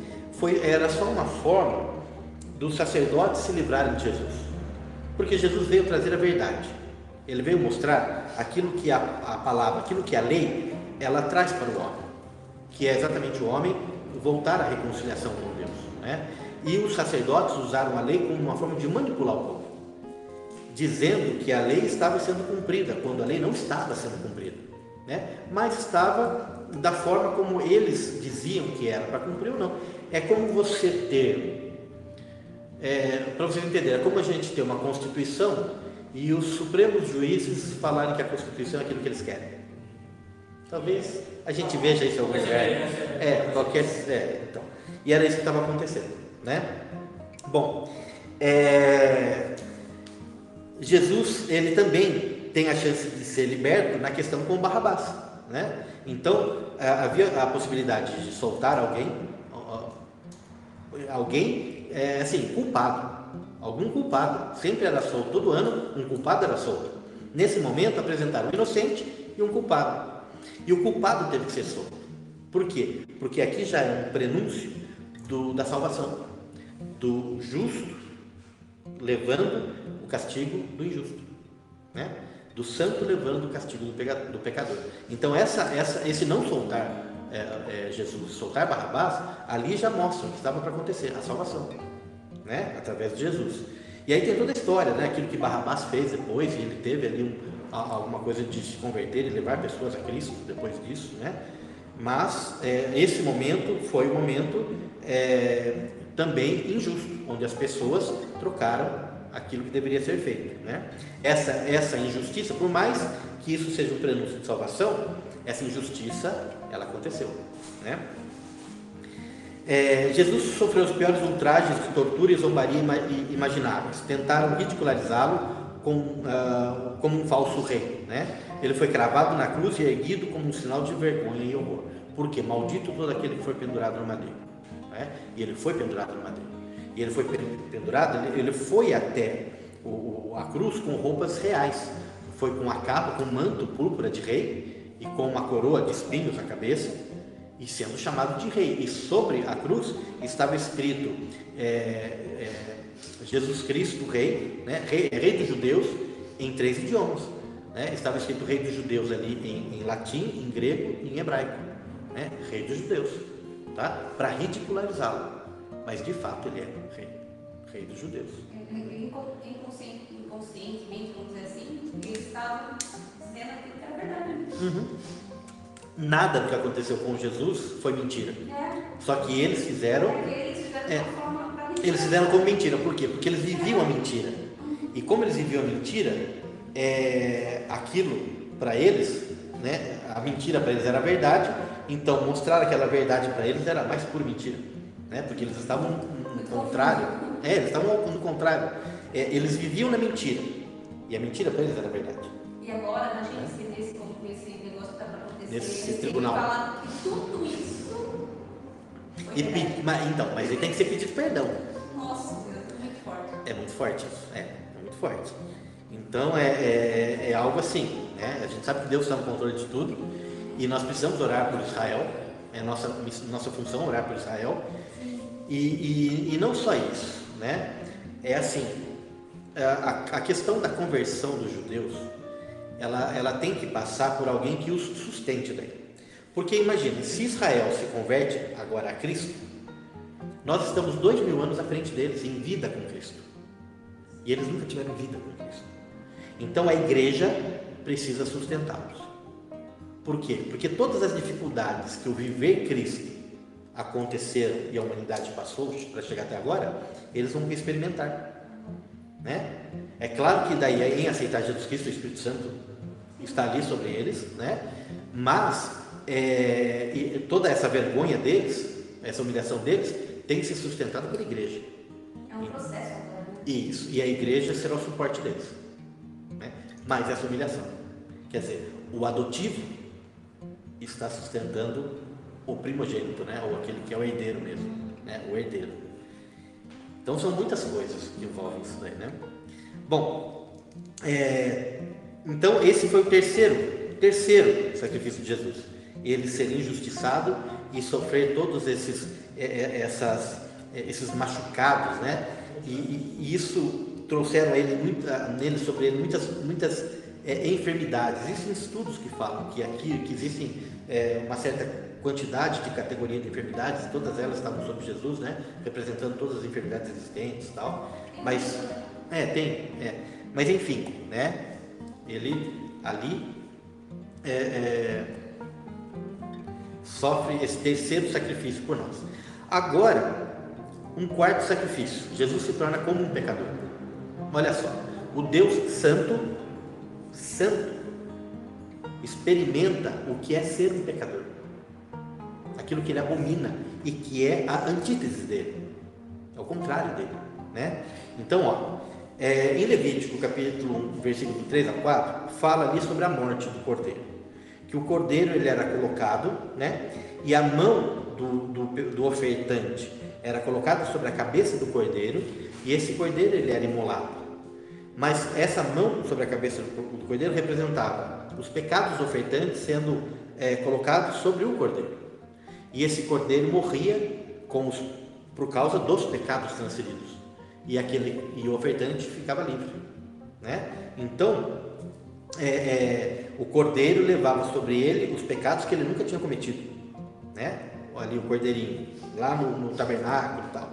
era só uma forma dos sacerdotes se livrarem de Jesus, porque Jesus veio trazer a verdade. Ele veio mostrar aquilo que a palavra, aquilo que a lei, ela traz para o homem, que é exatamente o homem voltar à reconciliação com Deus, né? E os sacerdotes usaram a lei como uma forma de manipular o povo, dizendo que a lei estava sendo cumprida, quando a lei não estava sendo cumprida, né? Mas estava da forma como eles diziam que era para cumprir ou não. É como você ter, para vocês entenderem, é como a gente ter uma Constituição e os supremos juízes falarem que a Constituição é aquilo que eles querem. Talvez a gente veja isso em algum lugar. Então. E era isso que estava acontecendo, né? Bom, Jesus, ele também tem a chance de ser liberto na questão com Barrabás, né? Então, havia a possibilidade de soltar alguém assim, culpado, algum culpado, sempre era solto, todo ano um culpado era solto. Nesse momento apresentaram um inocente e um culpado, e o culpado teve que ser solto. Por quê? Porque aqui já é um prenúncio da salvação, do justo levando o castigo do injusto, né? Do santo levando o castigo do pecador. Então esse não soltar Jesus, soltar Barrabás, ali já mostra o que estava para acontecer, a salvação, né? Através de Jesus. E aí tem toda a história, né? Aquilo que Barrabás fez depois, e ele teve ali alguma coisa de se converter e levar pessoas a Cristo depois disso, né? Mas esse momento foi um momento também injusto, onde as pessoas trocaram aquilo que deveria ser feito, né? Essa injustiça, por mais que isso seja um prenúncio de salvação, essa injustiça, ela aconteceu, né? Jesus sofreu os piores ultrajes de tortura e zombaria imagináveis. Tentaram ridicularizá-lo como um falso rei, né? Ele foi cravado na cruz e erguido como um sinal de vergonha e horror. Por quê? Maldito todo aquele que foi pendurado no madeiro, né? E ele foi pendurado no madeiro. E ele foi pendurado, ele foi até a cruz com roupas reais. Foi com a capa, com um manto púrpura de rei e com uma coroa de espinhos na cabeça, e sendo chamado de rei. E sobre a cruz estava escrito Jesus Cristo, rei, né? Rei dos judeus, em 3 idiomas, né? Estava escrito rei dos judeus ali em latim, em grego e em hebraico, né? Rei dos judeus, tá? Para ridicularizá-lo, mas de fato ele é rei dos judeus. Inconscientemente, vamos dizer assim, eles estavam dizendo aquilo que era verdade. Nada do que aconteceu com Jesus foi mentira. Só que eles fizeram. Eles fizeram como mentira. Por quê? Porque eles viviam a mentira. E como eles viviam a mentira, aquilo para eles, né, a mentira para eles era a verdade. Então mostrar aquela verdade para eles era mais pura mentira, né? Porque eles estavam no contrário. Eles estavam no contrário. Eles viviam na mentira. E a mentira para eles era a verdade. E agora, imagina se nesse negócio que está para acontecer, nesse eles tribunal. Falando que tudo isso foi mas ele tem que ser pedido perdão. Nossa, Deus, é muito forte. É muito forte isso. É muito forte. Então é algo assim, né? A gente sabe que Deus está no controle de tudo e nós precisamos orar por Israel. É nossa função orar por Israel. E não só isso, né? É assim, a questão da conversão dos judeus, ela tem que passar por alguém que os sustente daí. Porque imagine, se Israel se converte agora a Cristo, nós estamos 2000 anos à frente deles em vida com Cristo. E eles nunca tiveram vida com Cristo. Então a igreja precisa sustentá-los. Por quê? Porque todas as dificuldades que o viver Cristo aconteceram e a humanidade passou para chegar até agora, eles vão experimentar, né? É claro que daí em aceitar Jesus Cristo, o Espírito Santo está ali sobre eles, né? Mas toda essa vergonha deles, essa humilhação deles, tem que ser sustentada pela igreja. É um processo agora. Isso, e a igreja será o suporte deles, né? Mas essa humilhação, quer dizer, o adotivo está sustentando o primogênito, né? Ou aquele que é o herdeiro mesmo, né? O herdeiro. Então são muitas coisas que envolvem isso daí, né? Bom, então esse foi o terceiro sacrifício de Jesus. Ele ser injustiçado e sofrer todos esses machucados, né? E isso trouxeram sobre ele muitas enfermidades. Existem estudos que falam que existem uma certa quantidade de categoria de enfermidades, todas elas estavam sobre Jesus, né? Representando todas as enfermidades existentes e tal. Mas mas enfim, né? Ele ali sofre esse terceiro sacrifício por nós. Agora, um quarto sacrifício. Jesus se torna como um pecador. Olha só, o Deus santo experimenta o que é ser um pecador, aquilo que ele abomina e que é a antítese dele, é o contrário dele, né? Então, em Levítico capítulo 1, versículo 3 a 4, fala ali sobre a morte do cordeiro, que o cordeiro ele era colocado, né? E a mão do ofertante era colocada sobre a cabeça do cordeiro, e esse cordeiro ele era imolado. Mas essa mão sobre a cabeça do cordeiro representava os pecados dos ofertantes sendo colocados sobre o cordeiro. E esse cordeiro morria por causa dos pecados transferidos. E o ofertante ficava livre, né? Então, o cordeiro levava sobre ele os pecados que ele nunca tinha cometido, né? Ali o cordeirinho, lá no tabernáculo e tal.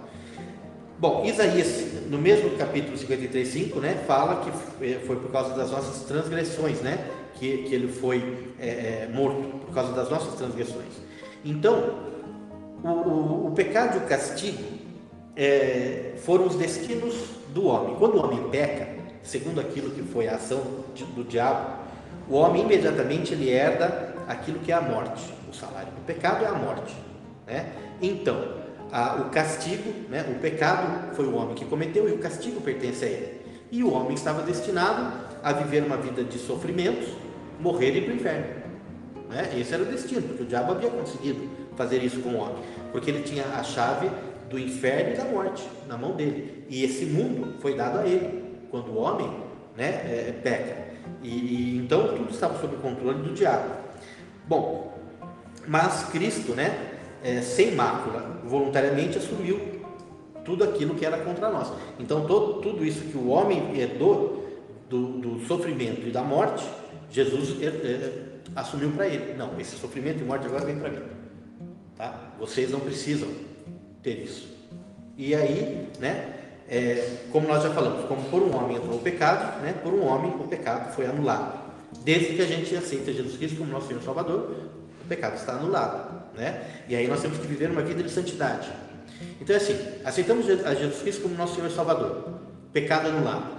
Bom, Isaías, no mesmo capítulo 53:5, né, fala que foi por causa das nossas transgressões, né, que ele foi morto, por causa das nossas transgressões. Então, o pecado e o castigo foram os destinos do homem. Quando o homem peca, segundo aquilo que foi a ação do diabo, o homem imediatamente ele herda aquilo que é a morte. O salário do pecado é a morte, né? Então, o castigo, né? O pecado foi o homem que cometeu e o castigo pertence a ele. E o homem estava destinado a viver uma vida de sofrimentos, morrer e ir para o inferno, né? Esse era o destino, porque o diabo havia conseguido fazer isso com o homem, porque ele tinha a chave do inferno e da morte na mão dele, e esse mundo foi dado a ele quando o homem, né, peca, e então tudo estava sob o controle do diabo. Bom, mas Cristo, né, sem mácula, voluntariamente assumiu tudo aquilo que era contra nós. Então tudo isso que o homem herdou do sofrimento e da morte, Jesus assumiu para ele. Não, esse sofrimento e morte agora vem para mim, tá? Vocês não precisam ter isso. E aí, né, como nós já falamos, como por um homem entrou o pecado, né, por um homem o pecado foi anulado. Desde que a gente aceita Jesus Cristo como nosso Senhor e Salvador, o pecado está anulado, né? E aí nós temos que viver uma vida de santidade. Então é assim, aceitamos a Jesus Cristo como nosso Senhor e Salvador, pecado anulado,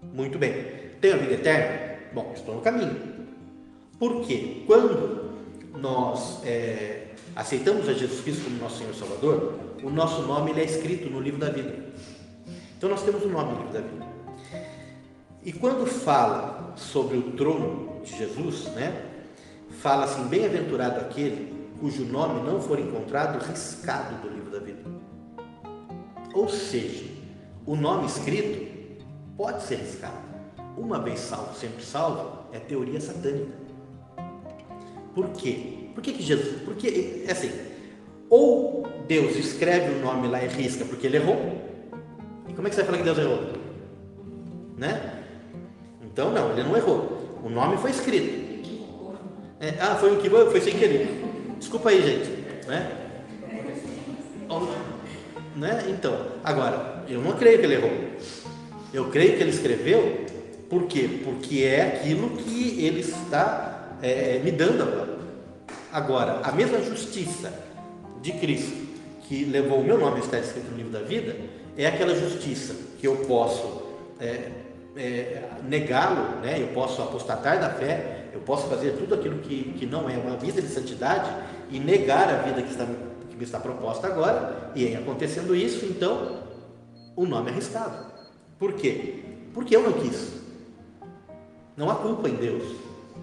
muito bem. Tenho a vida eterna? Bom, estou no caminho. Por quê? Quando nós aceitamos a Jesus Cristo como nosso Senhor e Salvador, o nosso nome ele é escrito no livro da vida. Então nós temos um nome no livro da vida. E quando fala sobre o trono de Jesus, né, fala assim: bem-aventurado aquele cujo nome não for encontrado riscado do livro da vida. Ou seja, o nome escrito pode ser riscado. Uma vez salvo, sempre salvo, é teoria satânica. Por quê? Por que Jesus? Porque, assim, ou Deus escreve o nome lá e risca porque ele errou. E como é que você vai falar que Deus errou? Né? Então, não, ele não errou. O nome foi escrito. Foi um que foi sem querer. Desculpa aí, gente. Né? Então, agora, eu não creio que ele errou. Eu creio que ele escreveu. Por quê? Porque é aquilo que ele está me dando agora. Agora, a mesma justiça de Cristo que levou o meu nome a estar escrito no livro da vida é aquela justiça que eu posso negá-lo, né? Eu posso apostatar da fé, eu posso fazer tudo aquilo que não é uma vida de santidade e negar a vida que me está proposta agora, e em acontecendo isso, então o nome é arriscado. Por quê? Porque eu não quis. Não há culpa em Deus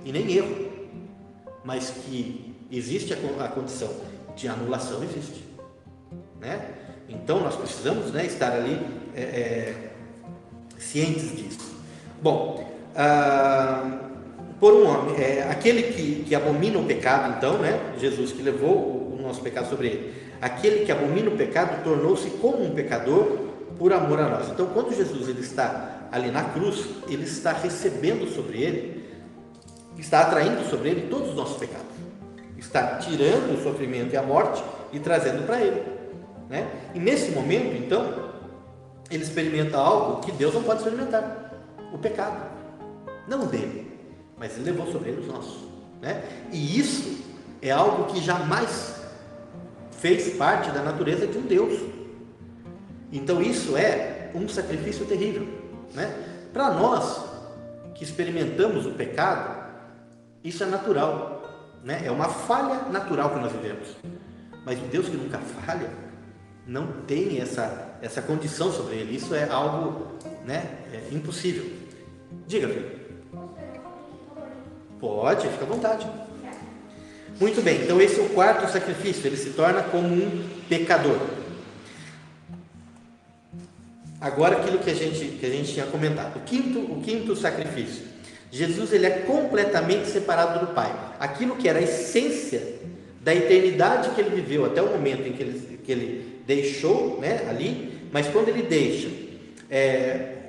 e nem erro, mas que existe a condição de anulação, existe, né? Então nós precisamos, né, estar ali cientes disso. Bom, por um homem, aquele que abomina o pecado, então, né, Jesus que levou o nosso pecado sobre ele, aquele que abomina o pecado tornou-se como um pecador por amor a nós. Então, quando Jesus ele está ali na cruz, ele está recebendo sobre ele, está atraindo sobre ele todos os nossos pecados, está tirando o sofrimento e a morte e trazendo para ele, né? E nesse momento, então, ele experimenta algo que Deus não pode experimentar: o pecado, não dele, mas ele levou sobre ele os nossos. né? E isso é algo que jamais fez parte da natureza de um Deus. Então isso é um sacrifício terrível, né? Para nós que experimentamos o pecado, isso é natural, né? É uma falha natural que nós vivemos. Mas o Deus que nunca falha não tem essa condição sobre ele. Isso é algo, né, impossível. Diga, filho. Pode, fica à vontade. Muito bem, então esse é o quarto sacrifício. Ele se torna como um pecador. Agora aquilo que a gente tinha comentado. O quinto sacrifício. Jesus, ele é completamente separado do Pai. Aquilo que era a essência da eternidade que ele viveu até o momento em que ele deixou, né, ali, mas quando ele deixa,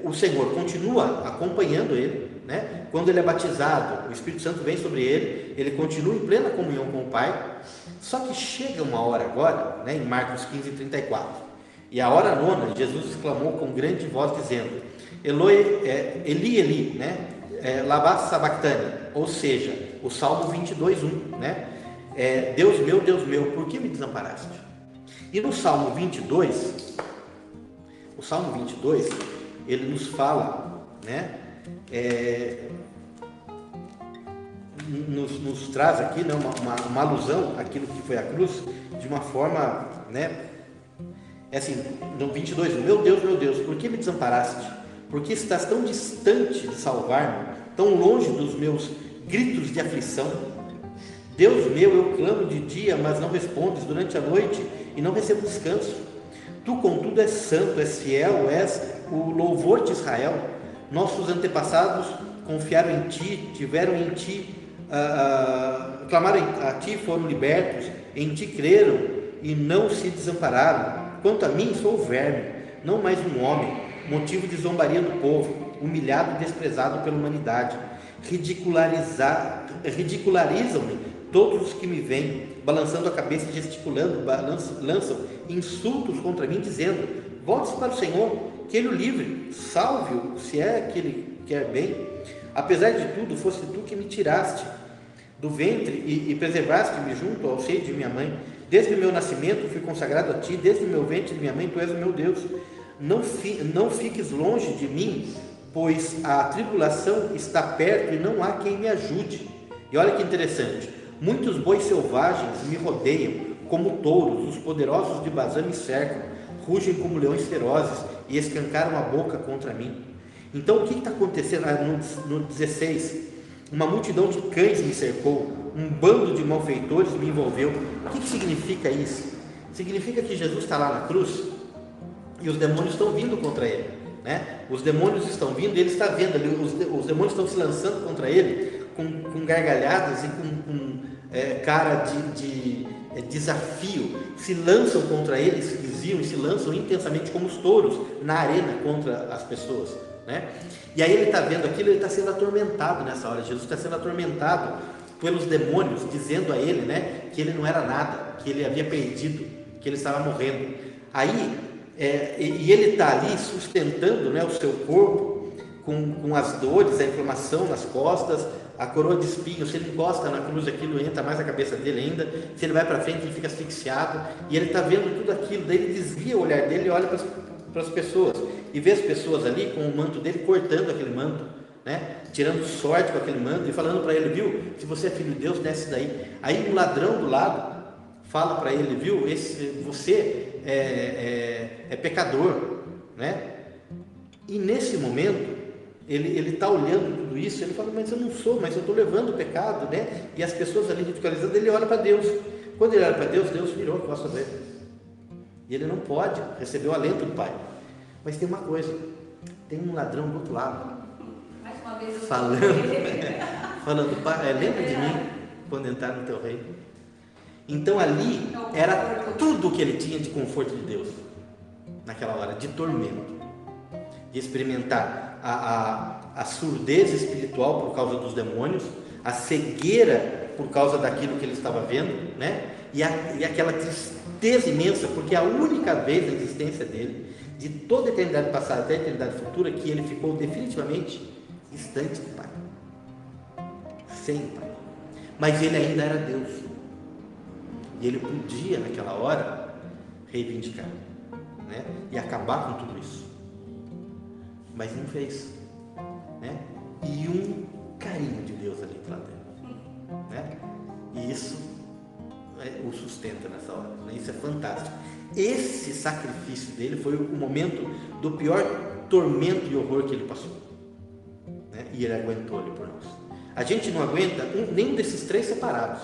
o Senhor continua acompanhando ele, né? Quando ele é batizado, o Espírito Santo vem sobre ele, ele continua em plena comunhão com o Pai. Só que chega uma hora agora, né, em Marcos 15:34, e a hora nona, Jesus exclamou com grande voz dizendo: Eloi, Eli, Eli, né? Lama sabachthani, ou seja, o Salmo 22:1, né? Deus meu, por que me desamparaste? E no Salmo 22, ele nos fala, né? Nos traz aqui, né, uma alusão àquilo que foi a cruz, de uma forma, né? Assim, no 22, meu Deus, por que me desamparaste? Por que estás tão distante de salvar-me, tão longe dos meus gritos de aflição? Deus meu, eu clamo de dia, mas não respondes, durante a noite, e não recebo descanso. Tu, contudo, és santo, és fiel, és o louvor de Israel. Nossos antepassados confiaram em ti, tiveram em ti, clamaram a ti, foram libertos, em ti creram e não se desampararam. Quanto a mim, sou verme, não mais um homem, motivo de zombaria do povo, humilhado e desprezado pela humanidade. Ridicularizam-me todos os que me veem, balançando a cabeça e gesticulando, lançam insultos contra mim, dizendo: volte-se para o Senhor, que Ele o livre, salve-o, se é que Ele quer bem. Apesar de tudo, foste tu que me tiraste do ventre e preservaste-me junto ao seio de minha mãe. Desde o meu nascimento fui consagrado a ti, desde o meu ventre de minha mãe, tu és o meu Deus. Não fiques longe de mim, pois a tribulação está perto e não há quem me ajude. E olha que interessante, muitos bois selvagens me rodeiam como touros, os poderosos de Bazã me cercam, rugem como leões ferozes e escancaram a boca contra mim. Então o que está acontecendo? No 16, uma multidão de cães me cercou, um bando de malfeitores me envolveu. O que significa isso? Significa que Jesus está lá na cruz e os demônios estão vindo contra ele, né? Os demônios estão vindo e ele está vendo ali, os demônios estão se lançando contra ele com gargalhadas e com cara de desafio, se lançam contra ele, se desviam e se lançam intensamente como os touros na arena contra as pessoas, né? E aí ele está vendo aquilo, ele está sendo atormentado nessa hora. Jesus está sendo atormentado pelos demônios, dizendo a ele, né, que ele não era nada, que ele havia perdido, que ele estava morrendo. Aí e ele está ali sustentando, né, o seu corpo com as dores, a inflamação nas costas, a coroa de espinhos. Se ele encosta na cruz, aquilo entra mais na cabeça dele ainda. Se ele vai para frente, ele fica asfixiado, e ele está vendo tudo aquilo. Daí ele desvia o olhar dele e olha para as pessoas, e vê as pessoas ali com o manto dele, cortando aquele manto, né? Tirando sorte com aquele manto e falando para ele: viu, se você é filho de Deus, desce daí. Aí um ladrão do lado fala para ele: viu, você é pecador, né? E nesse momento ele está olhando tudo isso, ele fala: mas eu não sou, mas eu estou levando o pecado, né? E as pessoas ali ridicularizando, ele olha para Deus. Quando ele olha para Deus, Deus virou a costa dele, e ele não pode receber o alento do Pai. Mas tem uma coisa, tem um ladrão do outro lado, mais uma vez eu falando: Pai, lembra de mim quando entrar no teu reino. Então ali era tudo o que ele tinha de conforto de Deus naquela hora, de tormento, de experimentar a surdez espiritual por causa dos demônios, a cegueira por causa daquilo que ele estava vendo, né? E aquela tristeza imensa, porque a única vez na existência dele, de toda a eternidade passada até a eternidade futura, que ele ficou definitivamente distante do Pai, sem Pai. mas ele ainda era Deus. E ele podia, naquela hora, reivindicar, né? E acabar com tudo isso. Mas não fez, né? E um carinho de Deus ali para dentro, né? E isso o sustenta nessa hora, né? Isso é fantástico. Esse sacrifício dele foi o momento do pior tormento e horror que ele passou, né? E ele aguentou ali por nós. A gente não aguenta nenhum desses três separados.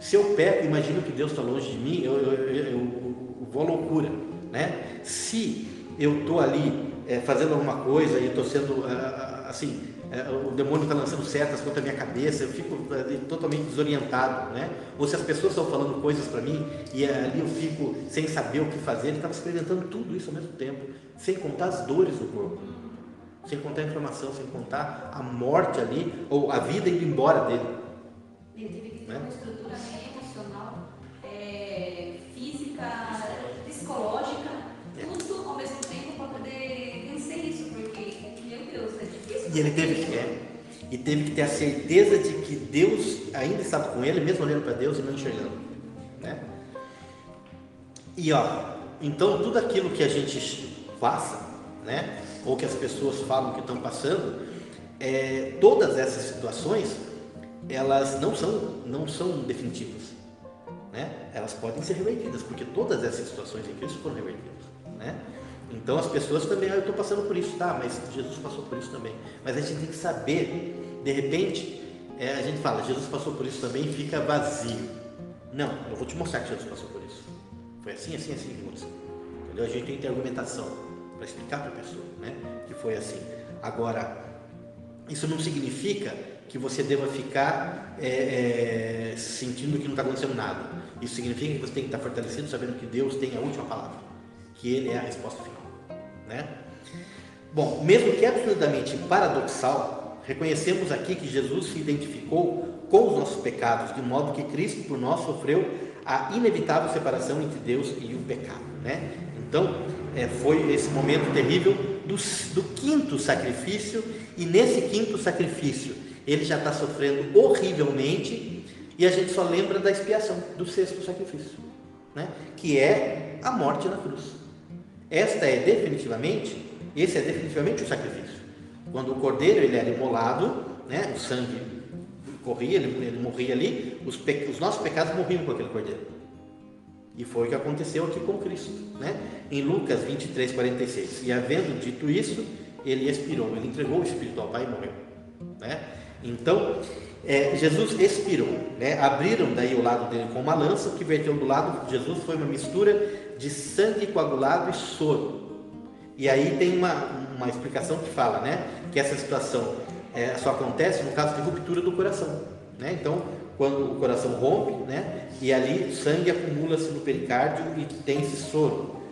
Se eu peco, imagino que Deus está longe de mim, eu vou à loucura, né? Se eu estou ali fazendo alguma coisa e estou sendo assim, o demônio está lançando setas contra a minha cabeça, eu fico totalmente desorientado, né? Ou se as pessoas estão falando coisas para mim e ali eu fico sem saber o que fazer. Ele estava experimentando tudo isso ao mesmo tempo, sem contar as dores do corpo, sem contar a inflamação, sem contar a morte ali, ou a vida indo embora dele. Ele teve que ter uma estrutura emocional, física, psicológica, tudo ao mesmo tempo para poder vencer isso, porque, meu Deus, é difícil. E ele teve que ter a certeza de que Deus ainda estava com ele, mesmo olhando para Deus e não enxergando, né? E então tudo aquilo que a gente faça, né, ou que as pessoas falam que estão passando, todas essas situações, elas não são definitivas, né? Elas podem ser revertidas, porque todas essas situações em Cristo foram revertidas, né? Então as pessoas também, eu estou passando por isso, tá? Mas Jesus passou por isso também. Mas a gente tem que saber, de repente, a gente fala, Jesus passou por isso também, e fica vazio. Não, eu vou te mostrar que Jesus passou por isso. Foi assim, assim, assim que aconteceu. Entendeu? A gente tem que ter argumentação para explicar para a pessoa, né, que foi assim. Agora, isso não significa que você deva ficar sentindo que não está acontecendo nada. Isso significa que você tem que estar fortalecido, sabendo que Deus tem a última palavra, que Ele é a resposta final, né? Bom, mesmo que absolutamente paradoxal, reconhecemos aqui que Jesus se identificou com os nossos pecados, de modo que Cristo por nós sofreu a inevitável separação entre Deus e o pecado, né? Então, foi esse momento terrível do quinto sacrifício, e nesse quinto sacrifício ele já está sofrendo horrivelmente, e a gente só lembra da expiação do sexto sacrifício, né? Que é a morte na cruz. Esse é definitivamente o sacrifício. Quando o cordeiro ele era imolado, né, o sangue corria, ele morria ali, os nossos pecados morriam com aquele cordeiro. E foi o que aconteceu aqui com Cristo, né? Em Lucas 23, 46. E havendo dito isso, ele expirou, ele entregou o Espírito ao Pai e morreu, né? Então, Jesus expirou, né? Abriram daí o lado dele com uma lança, o que verteu do lado de Jesus foi uma mistura de sangue coagulado e soro. E aí tem uma explicação que fala, né, que essa situação só acontece no caso de ruptura do coração, né? Então, quando o coração rompe, né, e ali o sangue acumula-se no pericárdio e tem esse soro.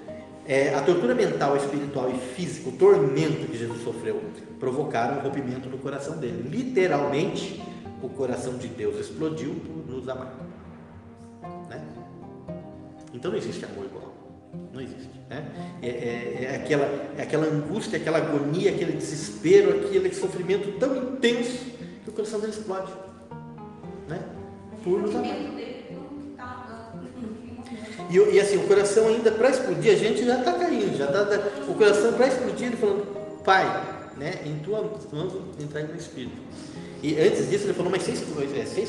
A tortura mental, espiritual e física, o tormento que Jesus sofreu, provocaram um rompimento no coração dele. Literalmente, o coração de Deus explodiu por nos amar, né? Então não existe amor igual, não existe, né? Aquela angústia, aquela agonia, aquele desespero, aquele sofrimento tão intenso que o coração dele explode, né? Por nos amar. E assim, o coração ainda para explodir, a gente já está caindo, o coração para explodir, ele falando, Pai, né, em tua mão entrar no Espírito. E antes disso ele falou mais seis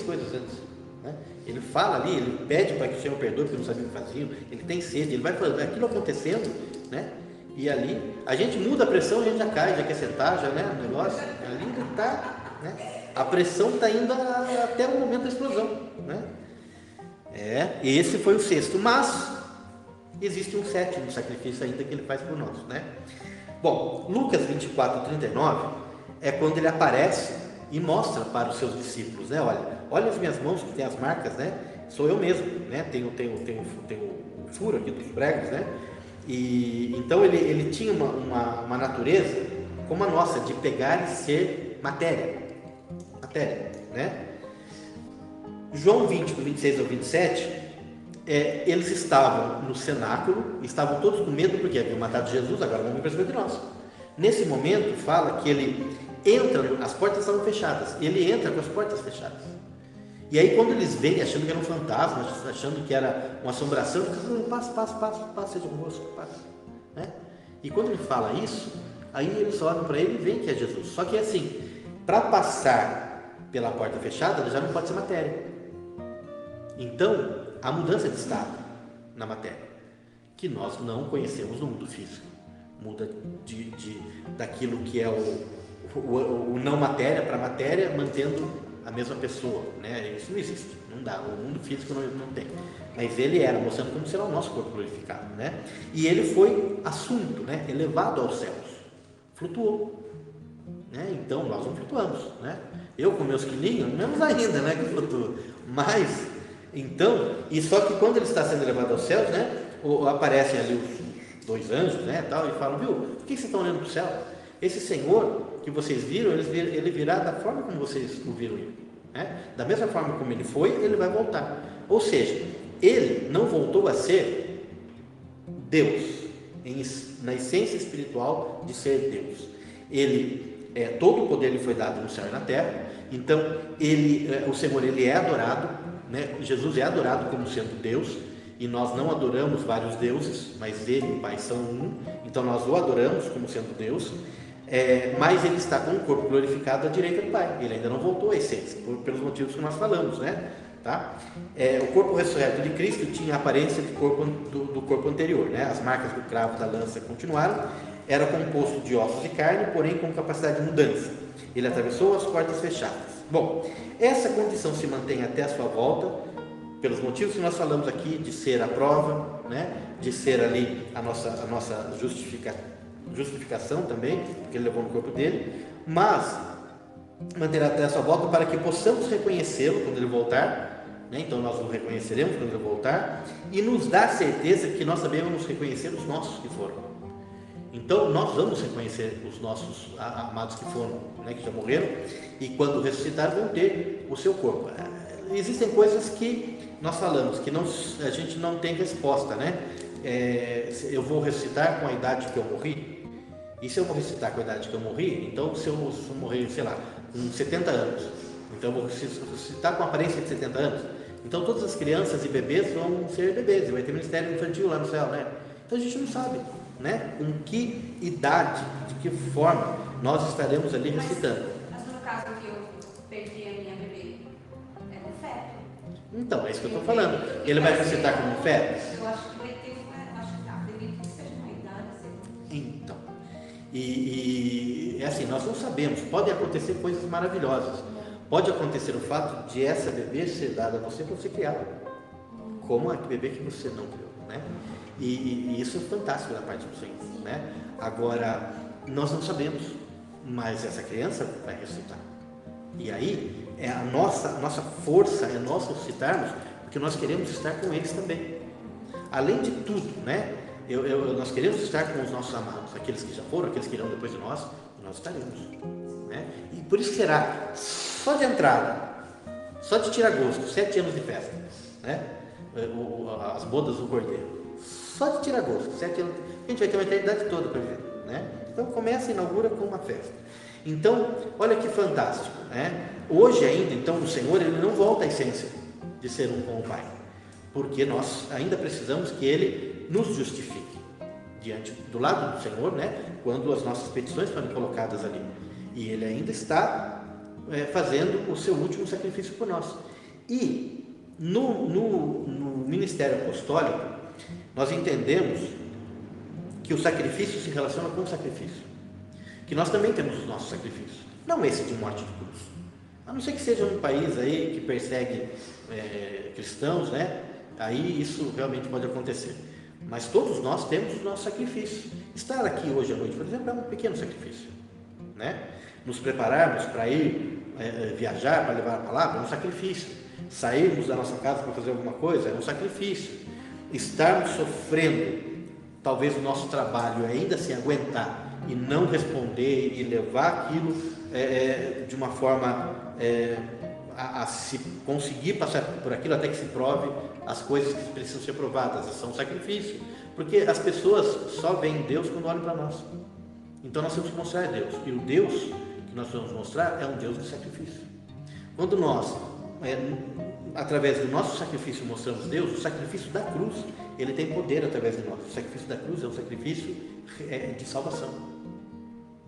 coisas antes, né? Ele fala ali, ele pede para que o Senhor perdoe porque não sabia o que faziam, ele tem sede, ele vai fazer aquilo acontecendo, né? E ali, a gente muda a pressão, a gente já cai, já quer sentar, já, né, o negócio, ali ainda está, né? A pressão está indo até o momento da explosão, né? Esse foi o sexto, mas existe um sétimo sacrifício ainda que ele faz por nós, né? Bom, Lucas 24, 39 é quando ele aparece e mostra para os seus discípulos, né? Olha as minhas mãos que tem as marcas, né? Sou eu mesmo, né? Tenho o furo aqui dos pregos, né? E então ele tinha uma natureza como a nossa, de pegar e ser matéria, né? João 20, do 26 ao 27, eles estavam no cenáculo, estavam todos com medo porque haviam matado Jesus, agora vão vir para cima de nós. Nesse momento, fala que ele entra, as portas estavam fechadas, ele entra com as portas fechadas. E aí quando eles veem, achando que era um fantasma, achando que era uma assombração, eles dizem, passa, seja convosco, passa. Né? E quando ele fala isso, aí eles olham para ele e veem que é Jesus. Só que assim, para passar pela porta fechada, já não pode ser matéria. Então, a mudança de estado na matéria, que nós não conhecemos no mundo físico, muda daquilo que é o não matéria para matéria, mantendo a mesma pessoa, né? Isso não existe, não dá, o mundo físico não tem, mas ele era, mostrando como será o nosso corpo glorificado, né? E ele foi assunto, né? Elevado aos céus, flutuou, né? Então nós não flutuamos, né? Eu com meus quilinhos, menos ainda, né, que flutuo, mas então, e só que quando ele está sendo elevado aos céus, né, aparecem ali os 2 anjos, né, tal, e falam, viu, por que vocês estão olhando para o céu? Esse Senhor que vocês viram, ele virá da forma como vocês o viram, né? Da mesma forma como ele foi, ele vai voltar. Ou seja, ele não voltou a ser Deus, na essência espiritual de ser Deus. Todo o poder lhe foi dado no céu e na terra. Então, o Senhor, ele é adorado, né? Jesus é adorado como sendo Deus, e nós não adoramos vários deuses, mas ele e o Pai são um, então nós o adoramos como sendo Deus. Mas ele está com o corpo glorificado à direita do Pai, ele ainda não voltou à essência, pelos motivos que nós falamos, né? Tá? O corpo ressurreto de Cristo tinha a aparência do corpo anterior, né? As marcas do cravo, da lança continuaram, era composto de ossos e carne, porém com capacidade de mudança. Ele atravessou as portas fechadas. Bom, essa condição se mantém até a sua volta, pelos motivos que nós falamos aqui, de ser a prova, né? De ser ali a nossa justificação também, porque ele levou no corpo dele, mas manterá até a sua volta para que possamos reconhecê-lo quando ele voltar, né? Então nós o reconheceremos quando ele voltar, e nos dá certeza que nós sabemos reconhecer os nossos que foram. Então nós vamos reconhecer os nossos amados que foram, né? Que já morreram, e quando ressuscitar vão ter o seu corpo. Existem coisas que nós falamos que a gente não tem resposta, né? Eu vou ressuscitar com a idade que eu morri. E se eu vou ressuscitar com a idade que eu morri, então se eu morrer, sei lá, com 70 anos, então eu vou ressuscitar com a aparência de 70 anos, então todas as crianças e bebês vão ser bebês, e vai ter ministério infantil lá no céu, né? Então a gente não sabe, né, com que idade, de que forma nós estaremos ali ressuscitando. Mas no caso que eu perdi a minha bebê, é no feto. Então, é isso que eu estou falando. Ele vai ressuscitar como feto? Eu acho que vai ter deve que seja uma idade assim. Então, e assim, nós não sabemos, podem acontecer coisas maravilhosas, pode acontecer o fato de essa bebê ser dada a você para você criá-la, como a bebê que você não criou, né? E isso é fantástico da parte do Senhor, né? Agora, nós não sabemos, mas essa criança vai ressuscitar, e aí a nossa força é nós ressuscitarmos, porque nós queremos estar com eles também, além de tudo, né? Nós queremos estar com os nossos amados, aqueles que já foram, aqueles que irão depois de nós estaremos, né? E por isso será, só de entrada, só de tirar gosto, 7 anos de festa, né? As bodas do Cordeiro, só de tirar gosto, 7 anos, a gente vai ter uma eternidade toda para ver, né? Então começa e inaugura com uma festa. Então, olha que fantástico, né? Hoje ainda, então, o Senhor, ele não volta à essência de ser um com o Pai, porque nós ainda precisamos que ele nos justifique do lado do Senhor, né? Quando as nossas petições forem colocadas ali, e ele ainda está fazendo o seu último sacrifício por nós. E no ministério apostólico nós entendemos que o sacrifício se relaciona com o sacrifício, que nós também temos os nossos sacrifícios, não esse de morte de cruz, a não ser que seja um país aí que persegue cristãos, né? Aí isso realmente pode acontecer, mas todos nós temos os nossos sacrifícios. Estar aqui hoje à noite, por exemplo, é um pequeno sacrifício, né? Nos prepararmos para ir viajar, para levar a palavra, é um sacrifício. Sairmos da nossa casa para fazer alguma coisa é um sacrifício. Estarmos sofrendo, talvez o nosso trabalho ainda assim aguentar e não responder e levar aquilo de uma forma a se conseguir passar por aquilo até que se prove as coisas que precisam ser provadas, são um sacrifício, porque as pessoas só veem Deus quando olham para nós. Então nós temos que mostrar Deus, e o Deus que nós vamos mostrar é um Deus de sacrifício. Quando nós através do nosso sacrifício mostramos Deus. O sacrifício da cruz, ele tem poder através de nós. O sacrifício da cruz é um sacrifício de salvação,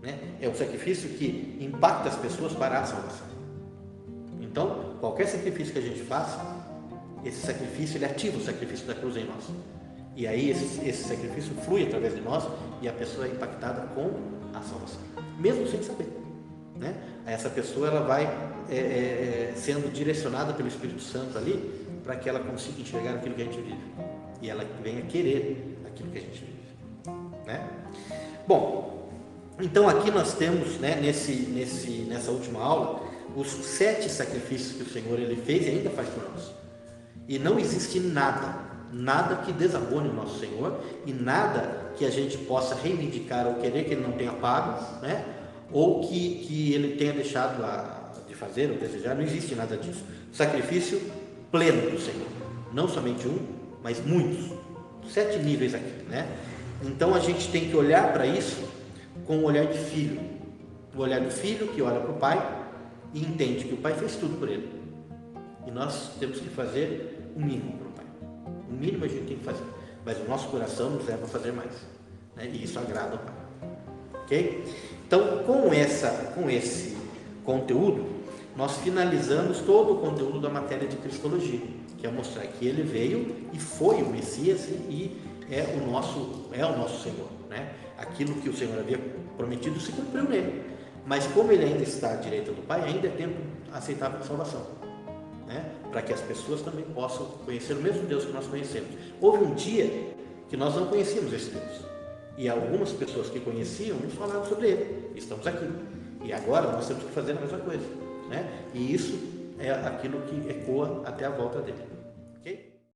né? É um sacrifício que impacta as pessoas para a salvação. Então, qualquer sacrifício que a gente faça, esse sacrifício, ele ativa o sacrifício da cruz em nós. E aí esse sacrifício flui através de nós e a pessoa é impactada com a salvação, mesmo sem saber, né? Essa pessoa, ela vai sendo direcionada pelo Espírito Santo ali, para que ela consiga enxergar aquilo que a gente vive e ela venha querer aquilo que a gente vive, né? Bom, então aqui nós temos, né, nessa última aula, os 7 sacrifícios que o Senhor ele fez e ainda faz por nós. E não existe nada que desabone o nosso Senhor, e nada que a gente possa reivindicar ou querer que Ele não tenha pago, né? Ou que Ele tenha deixado de fazer ou desejar. Não existe nada disso. Sacrifício pleno do Senhor, não somente um, mas muitos, 7 níveis aqui, né? Então a gente tem que olhar para isso com o olhar de filho, o olhar do filho que olha para o pai e entende que o pai fez tudo por ele, e nós temos que fazer o mínimo para o pai. O mínimo a gente tem que fazer, mas o nosso coração nos leva a fazer mais, né? E isso agrada ao pai, ok? Então, com esse conteúdo, nós finalizamos todo o conteúdo da matéria de Cristologia, que é mostrar que ele veio e foi o Messias e é o nosso Senhor, né? Aquilo que o Senhor havia prometido se cumpriu nele, mas como ele ainda está à direita do Pai, ainda é tempo aceitável de salvação, né? Para que as pessoas também possam conhecer o mesmo Deus que nós conhecemos. Houve um dia que nós não conhecíamos esse Deus, e algumas pessoas que conheciam nos falaram sobre ele. Estamos aqui, e agora nós temos que fazer a mesma coisa, né? E isso é aquilo que ecoa até a volta dele.